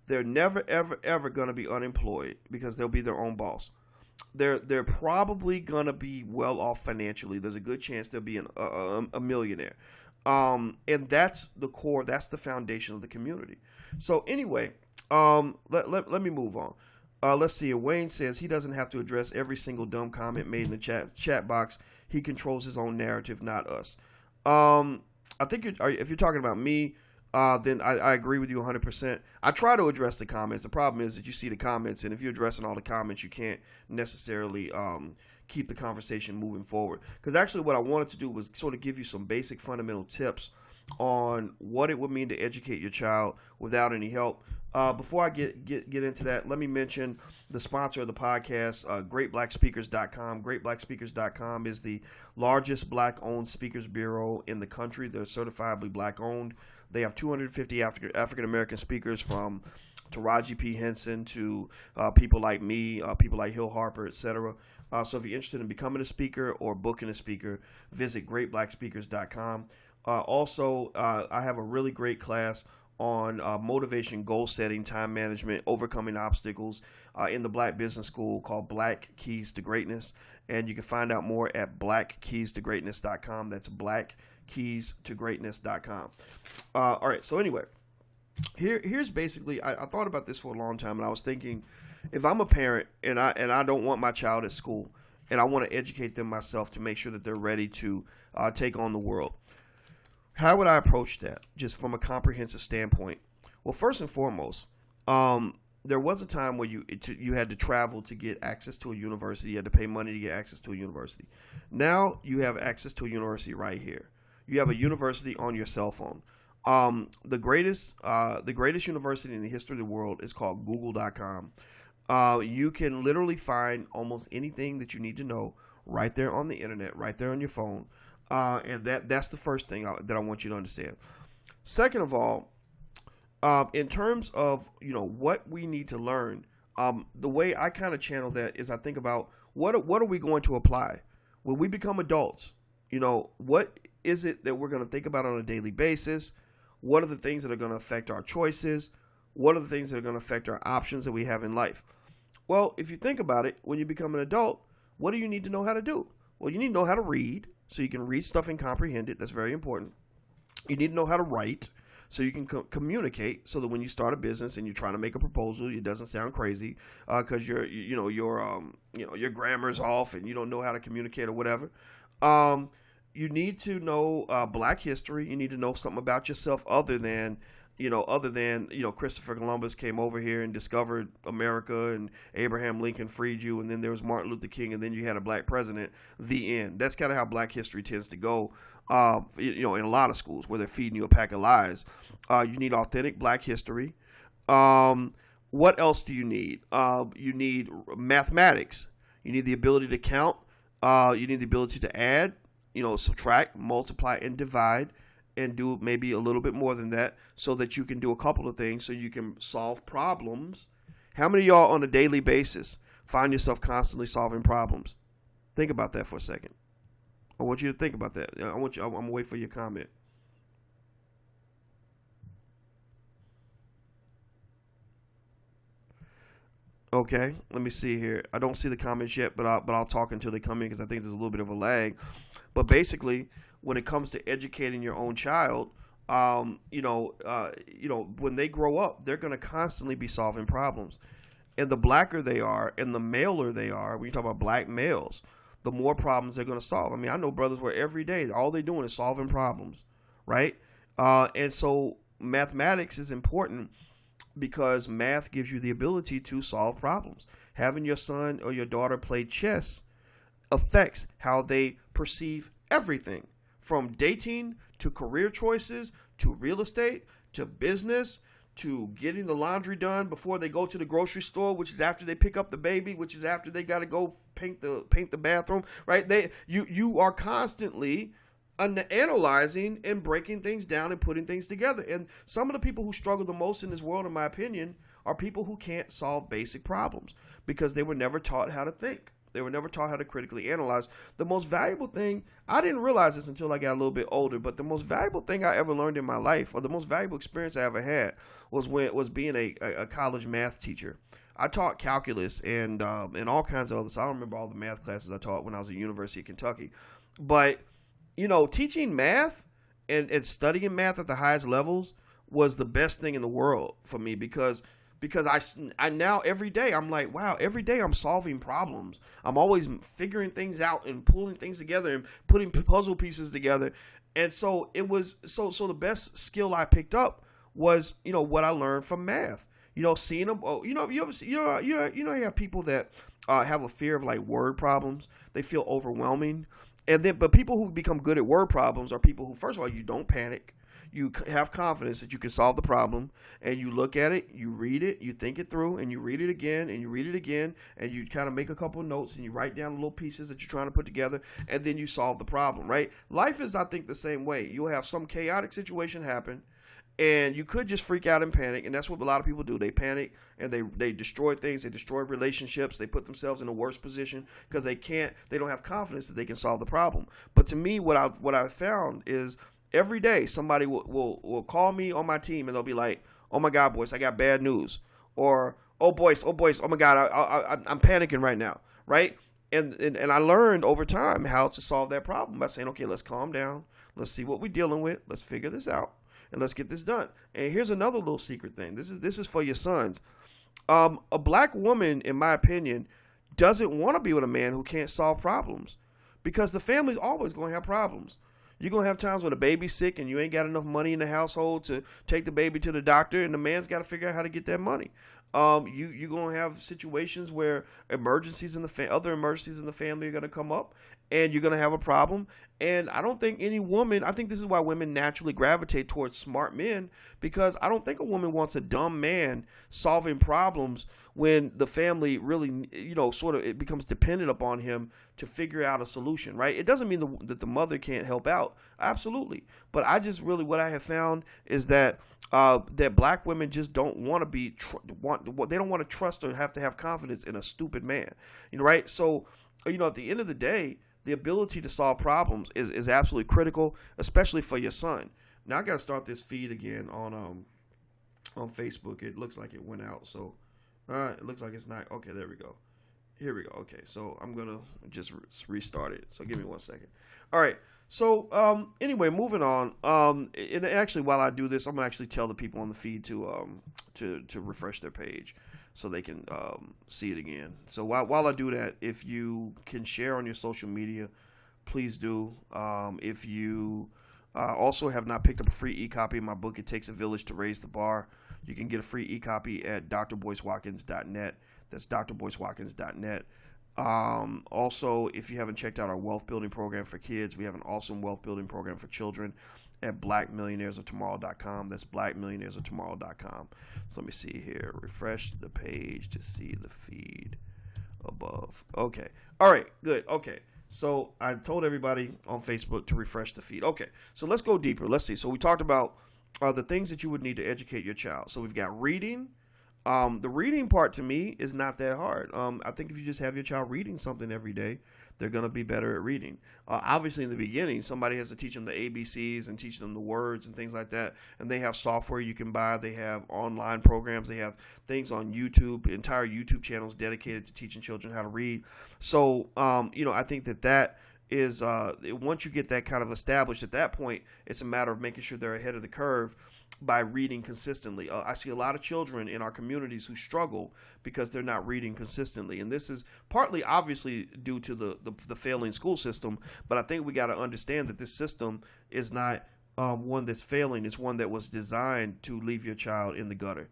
They're never, ever, ever going to be unemployed because they'll be their own boss. They're probably going to be well off financially. There's a good chance they'll be a millionaire. And that's the core, that's the foundation of the community. So anyway, let me move on. Let's see. Wayne says he doesn't have to address every single dumb comment made in the chat box. He controls his own narrative, not us. I think if you're talking about me, then I agree with you 100%. I try to address the comments. The problem is that you see the comments, and if you're addressing all the comments, you can't necessarily keep the conversation moving forward. Because actually what I wanted to do was sort of give you some basic fundamental tips on what it would mean to educate your child without any help. Before I get into that, let me mention the sponsor of the podcast, greatblackspeakers.com. Greatblackspeakers.com is the largest black-owned speakers bureau in the country. They're certifiably black-owned. They have 250 African-American speakers, from Taraji P. Henson to people like me, people like Hill Harper, etc. So if you're interested in becoming a speaker or booking a speaker, visit greatblackspeakers.com. Also, I have a really great class on motivation, goal setting, time management, overcoming obstacles in the Black Business School called Black Keys to Greatness. And you can find out more at blackkeystogreatness.com. That's blackkeystogreatness.com. All right. So anyway, here's basically, I thought about this for a long time, and I was thinking, if I'm a parent and I don't want my child at school, and I want to educate them myself to make sure that they're ready to take on the world, how would I approach that, just from a comprehensive standpoint? Well, first and foremost, there was a time where you had to travel to get access to a university. You had to pay money to get access to a university. Now you have access to a university right here. You have a university on your cell phone. The greatest university in the history of the world is called Google.com. You can literally find almost anything that you need to know right there on the internet, right there on your phone. And that's the first thing that I want you to understand. Second of all, in terms of, what we need to learn, the way I kind of channel that is I think about what are we going to apply when we become adults? What is it that we're going to think about on a daily basis? What are the things that are going to affect our choices? What are the things that are going to affect our options that we have in life? Well, if you think about it, when you become an adult, what do you need to know how to do? Well, you need to know how to read, so you can read stuff and comprehend it. That's very important. You need to know how to write, so you can communicate, so that when you start a business and you're trying to make a proposal, it doesn't sound crazy because your grammar's off and you don't know how to communicate or whatever. You need to know Black history. You need to know something about yourself other than Christopher Columbus came over here and discovered America, and Abraham Lincoln freed you, and then there was Martin Luther King, and then you had a black president. The end. That's kind of how Black history tends to go, in a lot of schools where they're feeding you a pack of lies. You need authentic Black history. What else do you need? You need mathematics. You need the ability to count. You need the ability to add, subtract, multiply, and divide, and do maybe a little bit more than that, so that you can do a couple of things, so you can solve problems. How many of y'all on a daily basis find yourself constantly solving problems? Think about that for a second. I want you to think about that. I'm gonna wait for your comment. Okay, let me see here. I don't see the comments yet, but I'll talk until they come in, because I think there's a little bit of a lag. But basically, when it comes to educating your own child, when they grow up, they're going to constantly be solving problems. And the blacker they are and the maler they are, when you talk about black males, the more problems they're going to solve. I mean, I know brothers where every day all they're doing is solving problems, right? And so mathematics is important, because math gives you the ability to solve problems. Having your son or your daughter play chess affects how they perceive everything, from dating to career choices to real estate to business to getting the laundry done before they go to the grocery store, which is after they pick up the baby, which is after they got to go paint the bathroom, right? You are constantly analyzing and breaking things down and putting things together. And some of the people who struggle the most in this world, in my opinion, are people who can't solve basic problems, because they were never taught how to think. They were never taught how to critically analyze. The most valuable thing, I didn't realize this until I got a little bit older, but the most valuable thing I ever learned in my life, or the most valuable experience I ever had, was being a college math teacher. I taught calculus and all kinds of other stuff. I don't remember all the math classes I taught when I was at the University of Kentucky. But, teaching math and studying math at the highest levels was the best thing in the world for me, because I now every day I'm like, wow, every day I'm solving problems. I'm always figuring things out and pulling things together and putting puzzle pieces together. And so it was so the best skill I picked up was, what I learned from math. Seeing them. You ever see, you have people that have a fear of like word problems. They feel overwhelming, but people who become good at word problems are people who, first of all, you don't panic. You have confidence that you can solve the problem, and you look at it, you read it, you think it through, and you read it again, and you read it again, and you kind of make a couple of notes, and you write down little pieces that you're trying to put together, and then you solve the problem, right? Life is, I think, the same way. You'll have some chaotic situation happen, and you could just freak out and panic, and that's what a lot of people do. They panic, and they destroy things, they destroy relationships, they put themselves in a worse position because they don't have confidence that they can solve the problem. But to me, what I've found is, every day, somebody will call me on my team, and they'll be like, "Oh my God, Boyce, I got bad news," or "Oh Boyce, oh my God, I'm panicking right now," right? And I learned over time how to solve that problem by saying, "Okay, let's calm down, let's see what we're dealing with, let's figure this out, and let's get this done." And here's another little secret thing. This is for your sons. A black woman, in my opinion, doesn't want to be with a man who can't solve problems, because the family's always going to have problems. You're going to have times when the baby's sick and you ain't got enough money in the household to take the baby to the doctor, and the man's got to figure out how to get that money. You're going to have situations where other emergencies in the family are going to come up, and you're going to have a problem. And I don't think I think this is why women naturally gravitate towards smart men, because I don't think a woman wants a dumb man solving problems when the family really, it becomes dependent upon him to figure out a solution, right? It doesn't mean that the mother can't help out. Absolutely. But what I have found is that that black women just don't want to they don't want to trust or have to have confidence in a stupid man, right? So, at the end of the day, the ability to solve problems is absolutely critical, especially for your son. Now I got to start this feed again on Facebook. It looks like it went out. So, it looks like it's not. Okay, there we go. Here we go. Okay, so I'm going to just restart it. So give me 1 second. All right. So anyway, moving on. And actually, while I do this, I'm going to actually tell the people on the feed to refresh their page so they can see it again. So while I do that, if you can share on your social media, please do. If you also have not picked up a free e-copy of my book, It Takes a Village to Raise the Bar, you can get a free e-copy at drboycewatkins.net. That's drboycewatkins.net. Also, if you haven't checked out our wealth building program for kids, we have an awesome wealth building program for children at blackmillionairesoftomorrow.com. That's blackmillionairesoftomorrow.com. So let me see here. Refresh the page to see the feed above. Okay. All right. Good. Okay. So I told everybody on Facebook to refresh the feed. Okay. So let's go deeper. Let's see. So we talked about the things that you would need to educate your child. So we've got reading. The reading part, to me, is not that hard. I think if you just have your child reading something every day, they're going to be better at reading. Obviously, in the beginning, somebody has to teach them the ABCs and teach them the words and things like that. And they have software you can buy. They have online programs. They have things on YouTube, entire YouTube channels dedicated to teaching children how to read. So, I think that is, once you get that kind of established at that point, it's a matter of making sure they're ahead of the curve by reading consistently. I see a lot of children in our communities who struggle because they're not reading consistently. And this is partly obviously due to the failing school system, but I think we got to understand that this system is not one that's failing. It's one that was designed to leave your child in the gutter.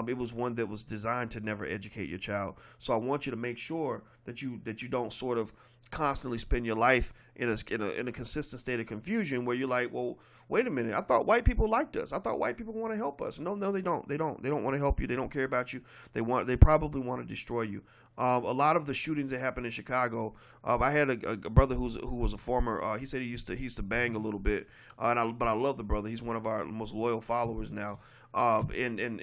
It was one that was designed to never educate your child. So I want you to make sure that you don't sort of constantly spend your life in a consistent state of confusion where you're like, well, wait a minute, I thought white people liked us. I thought white people want to help us. No, they don't. They don't want to help you. They don't care about you. They probably want to destroy you. A lot of the shootings that happened in Chicago, I had a brother who was a former. He said he used to bang a little bit, but I love the brother. He's one of our most loyal followers now. And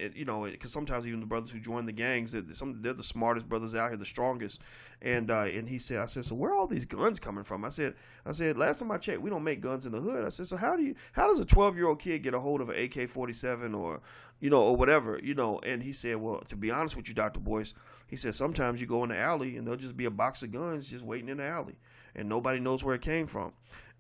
because sometimes even the brothers who join the gangs, they're the smartest brothers out here, the strongest. And I said, so where are all these guns coming from? I said, last time I checked, we don't make guns in the hood. I said, so how does a 12-year-old kid get a hold of an AK-47 or whatever, And he said, well, to be honest with you, Dr. Boyce, he said, sometimes you go in the alley and there'll just be a box of guns just waiting in the alley and nobody knows where it came from.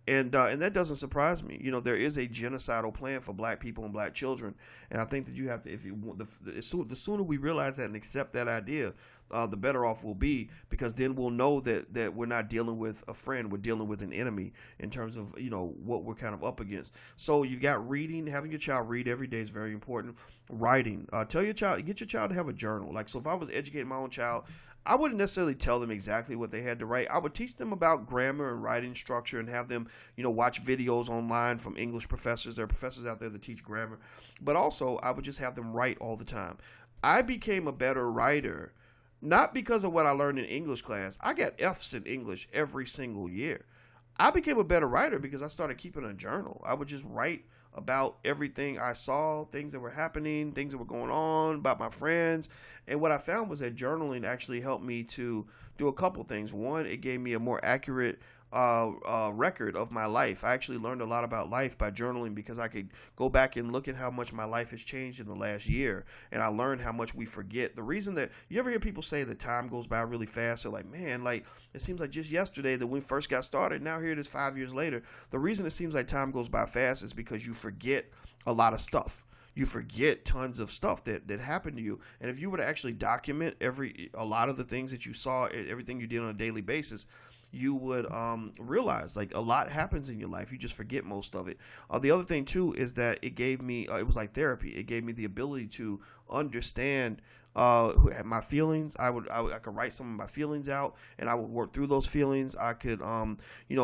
And that doesn't surprise me. You know, there is a genocidal plan for black people and black children, and I think that you have to, if you want, the sooner we realize that and accept that idea, the better off we'll be, because then we'll know that we're not dealing with a friend, we're dealing with an enemy in terms of, you know, what we're kind of up against. So you got reading, having your child read every day is very important. Writing, tell your child, get your child to have a journal. Like, so if I was educating my own child, I wouldn't necessarily tell them exactly what they had to write. I would teach them about grammar and writing structure and have them, you know, watch videos online from English professors. There are professors out there that teach grammar. But also, I would just have them write all the time. I became a better writer, not because of what I learned in English class. I got F's in English every single year. I became a better writer because I started keeping a journal. I would just write about everything I saw, things that were happening, things that were going on, about my friends. And what I found was that journaling actually helped me to do a couple things. One, it gave me a more accurate record of my life. I actually learned a lot about life by journaling, because I could go back and look at how much my life has changed in the last year, and I learned how much we forget. The reason that you ever hear people say that time goes by really fast, they're like, man, like it seems like just yesterday that we first got started, now here it is 5 years later. The reason it seems like time goes by fast is because you forget a lot of stuff. You forget tons of stuff that happened to you. And if you were to actually document a lot of the things that you saw, everything you did on a daily basis, you would realize like a lot happens in your life. You just forget most of it. The other thing too is that it gave me, it was like therapy. It gave me the ability to understand my feelings. I could write some of my feelings out, and I would work through those feelings. I could,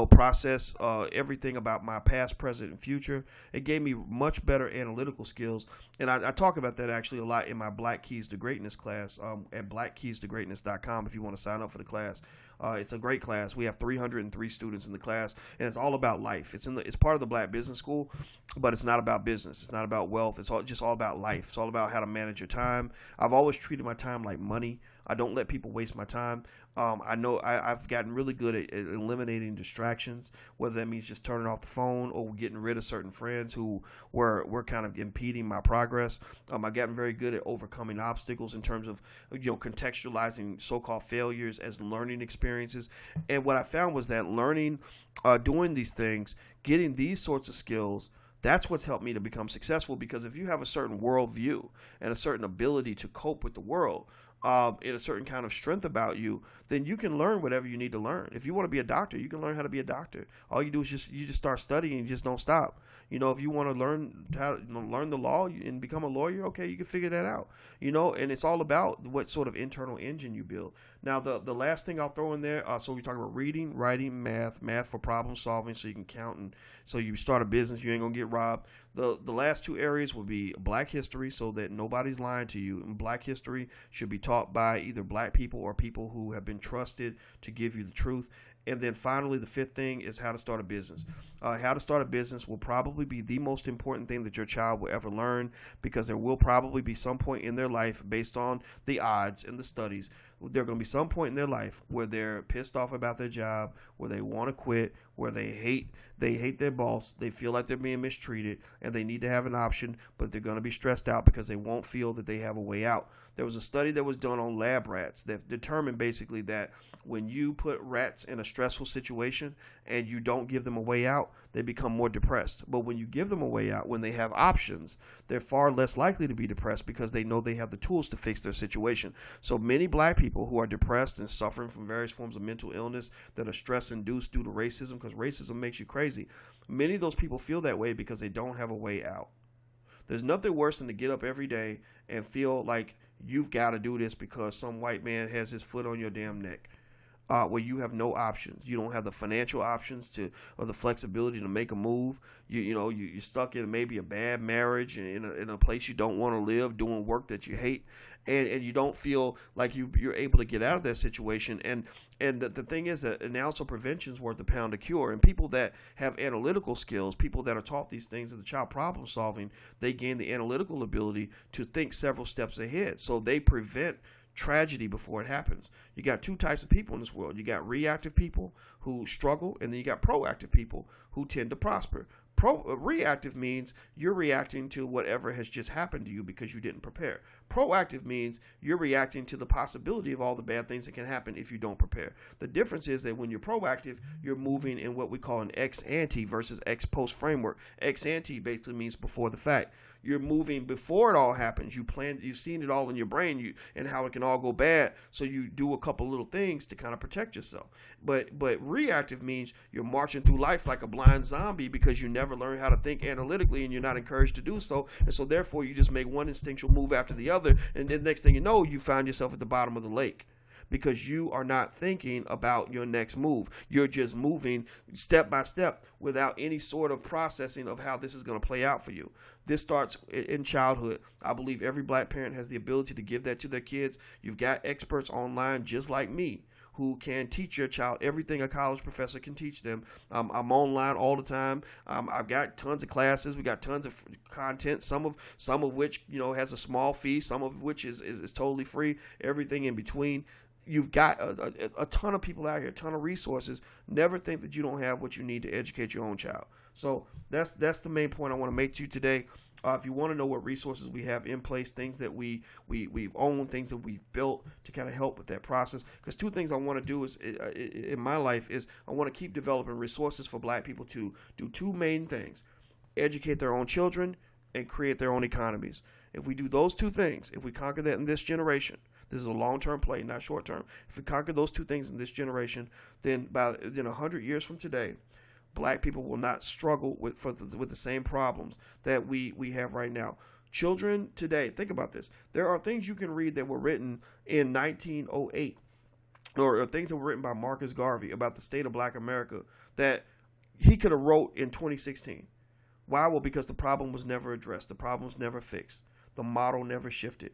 process everything about my past, present, and future. It gave me much better analytical skills, and I talk about that actually a lot in my Black Keys to Greatness class at blackkeystogreatness.com if you want to sign up for the class. It's a great class. We have 303 students in the class, and it's all about life. It's part of the Black Business School, but it's not about business. It's not about wealth. It's just all about life. It's all about how to manage your time. I've always treated my time like money. I don't let people waste my time. I know I've gotten really good at eliminating distractions, whether that means just turning off the phone or getting rid of certain friends who were kind of impeding my progress. I've gotten very good at overcoming obstacles in terms of, contextualizing so-called failures as learning experiences. And what I found was that learning, doing these things, getting these sorts of skills, that's what's helped me to become successful. Because if you have a certain worldview and a certain ability to cope with the world, in a certain kind of strength about you, then you can learn whatever you need to learn. If you want to be a doctor, you can learn how to be a doctor. All you do is just start studying and just don't stop. If you want to learn how to learn the law and become a lawyer, okay, you can figure that out. And it's all about what sort of internal engine you build. Now, the last thing I'll throw in there, so we talk about reading, writing, math for problem solving, so you can count, and so you start a business, you ain't gonna get robbed. The last two areas will be Black history, so that nobody's lying to you. And Black history should be taught by either Black people or people who have been trusted to give you the truth. And then finally, the fifth thing is how to start a business. How to start a business will probably be the most important thing that your child will ever learn, because there will probably be some point in their life, based on the odds and the studies, there are going to be some point in their life where they're pissed off about their job, where they want to quit, where they hate their boss, they feel like they're being mistreated, and they need to have an option, but they're going to be stressed out because they won't feel that they have a way out. There was a study that was done on lab rats that determined basically that when you put rats in a stressful situation and you don't give them a way out, they become more depressed. But when you give them a way out, when they have options, they're far less likely to be depressed, because they know they have the tools to fix their situation. So many Black people who are depressed and suffering from various forms of mental illness that are stress-induced due to racism, because racism makes you crazy, many of those people feel that way because they don't have a way out. There's nothing worse than to get up every day and feel like you've got to do this because some white man has his foot on your damn neck. Where you have no options. You don't have the financial options or the flexibility to make a move. You're stuck in maybe a bad marriage and in a place you don't want to live, doing work that you hate, and you don't feel like you're able to get out of that situation. And the thing is that an ounce of prevention is worth a pound of cure. And people that have analytical skills, people that are taught these things as a child, problem solving, they gain the analytical ability to think several steps ahead. So they prevent tragedy before it happens. You got two types of people in this world. You got reactive people who struggle, and then you got proactive people who tend to prosper. Reactive means you're reacting to whatever has just happened to you because you didn't prepare. Proactive means you're reacting to the possibility of all the bad things that can happen if you don't prepare. The difference is that when you're proactive, you're moving in what we call an ex ante versus ex post framework. Ex ante basically means before the fact. You're moving before it all happens. You've seen it all in your brain, and how it can all go bad. So you do a couple little things to kind of protect yourself. But reactive means you're marching through life like a blind zombie because you never learn how to think analytically, and you're not encouraged to do so. And so therefore you just make one instinctual move after the other, and then next thing you know, you find yourself at the bottom of the lake. Because you are not thinking about your next move. You're just moving step by step without any sort of processing of how this is going to play out for you. This starts in childhood. I believe every black parent has the ability to give that to their kids. You've got experts online just like me who can teach your child everything a college professor can teach them. I'm online all the time. I've got tons of classes. We got tons of content, some of which has a small fee, some of which is totally free, everything in between. You've got a ton of people out here, a ton of resources. Never think that you don't have what you need to educate your own child. So that's the main point I want to make to you today. If you want to know what resources we have in place, things that we've owned, things that we've built to kind of help with that process. Because two things I want to do is in my life is I want to keep developing resources for black people to do two main things: educate their own children and create their own economies. If we do those two things, if we conquer that in this generation, this is a long-term play, not short-term. If we conquer those two things in this generation, then 100 years from today, black people will not struggle with the same problems that we have right now. Children today, think about this. There are things you can read that were written in 1908, or things that were written by Marcus Garvey about the state of black America that he could have wrote in 2016. Why? Well, because the problem was never addressed. The problem was never fixed. The model never shifted.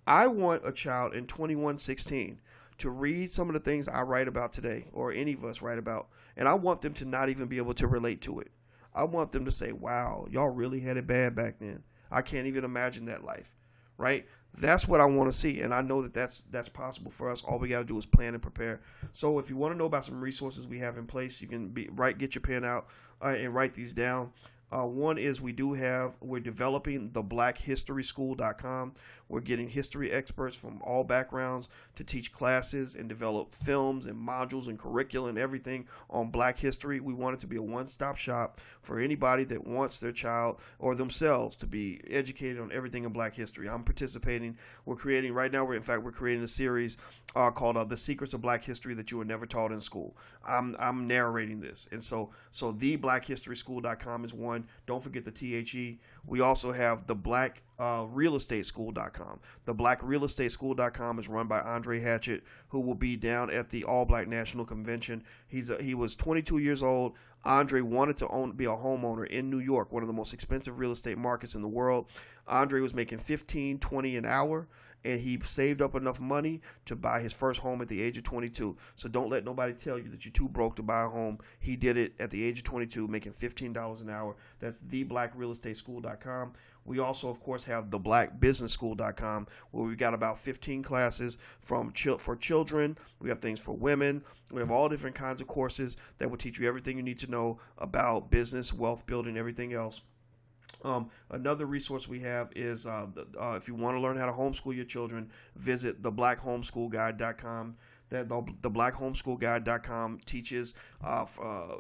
I want a child in 2116 to read some of the things I write about today, or any of us write about, and I want them to not even be able to relate to it. I want them to say, wow, y'all really had it bad back then. I can't even imagine that life, right? That's what I want to see, and I know that that's possible for us. All we got to do is plan and prepare. So if you want to know about some resources we have in place, you can get your pen out and write these down. One is we're developing the blackhistoryschool.com. We're getting history experts from all backgrounds to teach classes and develop films and modules and curricula and everything on black history. We want it to be a one-stop shop for anybody that wants their child or themselves to be educated on everything in black history. I'm participating. We're creating a series called The Secrets of Black History That You Were Never Taught in School. I'm narrating this. And so the blackhistoryschool.com is one. Don't forget the THE. We also have the blackrealestateschool.com. The blackrealestateschool.com is run by Andre Hatchett, who will be down at the All Black National Convention. He was 22 years old. Andre wanted to be a homeowner in New York, one of the most expensive real estate markets in the world. Andre was making $15, $20 an hour, and he saved up enough money to buy his first home at the age of 22. So don't let nobody tell you that you're too broke to buy a home. He did it at the age of 22, making $15 an hour. That's theblackrealestateschool.com. We also, of course, have theblackbusinessschool.com, where we've got about 15 classes for children. We have things for women. We have all different kinds of courses that will teach you everything you need to know about business, wealth building, everything else. Another resource we have is if you want to learn how to homeschool your children, visit theblackhomeschoolguide.com. The blackhomeschoolguide.com teaches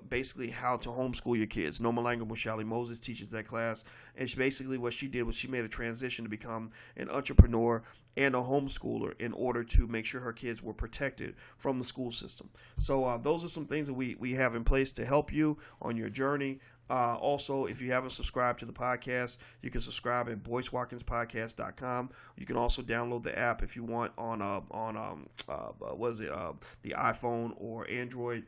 basically how to homeschool your kids. Nomalanga Mushali Moses teaches that class, and basically what she did was she made a transition to become an entrepreneur and a homeschooler in order to make sure her kids were protected from the school system. So those are some things that we have in place to help you on your journey. Also, if you haven't subscribed to the podcast, you can subscribe at BoyceWatkinsPodcast.com. You can also download the app if you want on the iPhone or Android.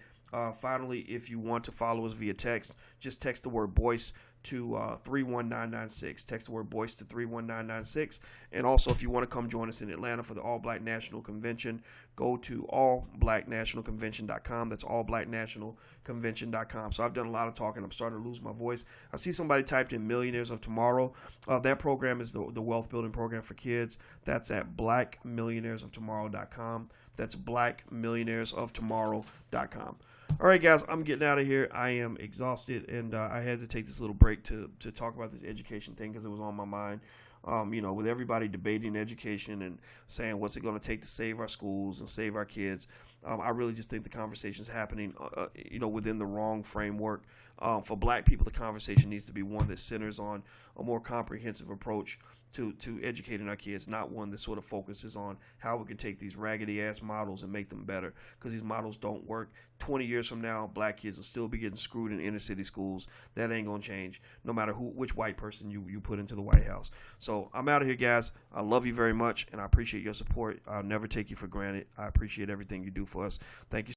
Finally, if you want to follow us via text, just text the word Boyce to 31996. Text the word Boyce to 31996. And also, if you want to come join us in Atlanta for the All Black National Convention, go to allblacknationalconvention.com. That's allblacknationalconvention.com. So I've done a lot of talking. I'm starting to lose my voice. I see somebody typed in Millionaires of Tomorrow. That program is the wealth building program for kids. That's at blackmillionairesoftomorrow.com. That's blackmillionairesoftomorrow.com. All right, guys, I'm getting out of here. I am exhausted, and I had to take this little break to talk about this education thing because it was on my mind. With everybody debating education and saying what's it going to take to save our schools and save our kids, I really just think the conversation is happening, within the wrong framework. For Black people, the conversation needs to be one that centers on a more comprehensive approach to educating our kids, not one that sort of focuses on how we can take these raggedy ass models and make them better, because these models don't work. 20 years from now, Black kids will still be getting screwed in inner city schools. That ain't gonna change, no matter which white person you put into the White House. So I'm out of here, guys. I love you very much, and I appreciate your support. I'll never take you for granted. I appreciate everything you do for us. Thank you.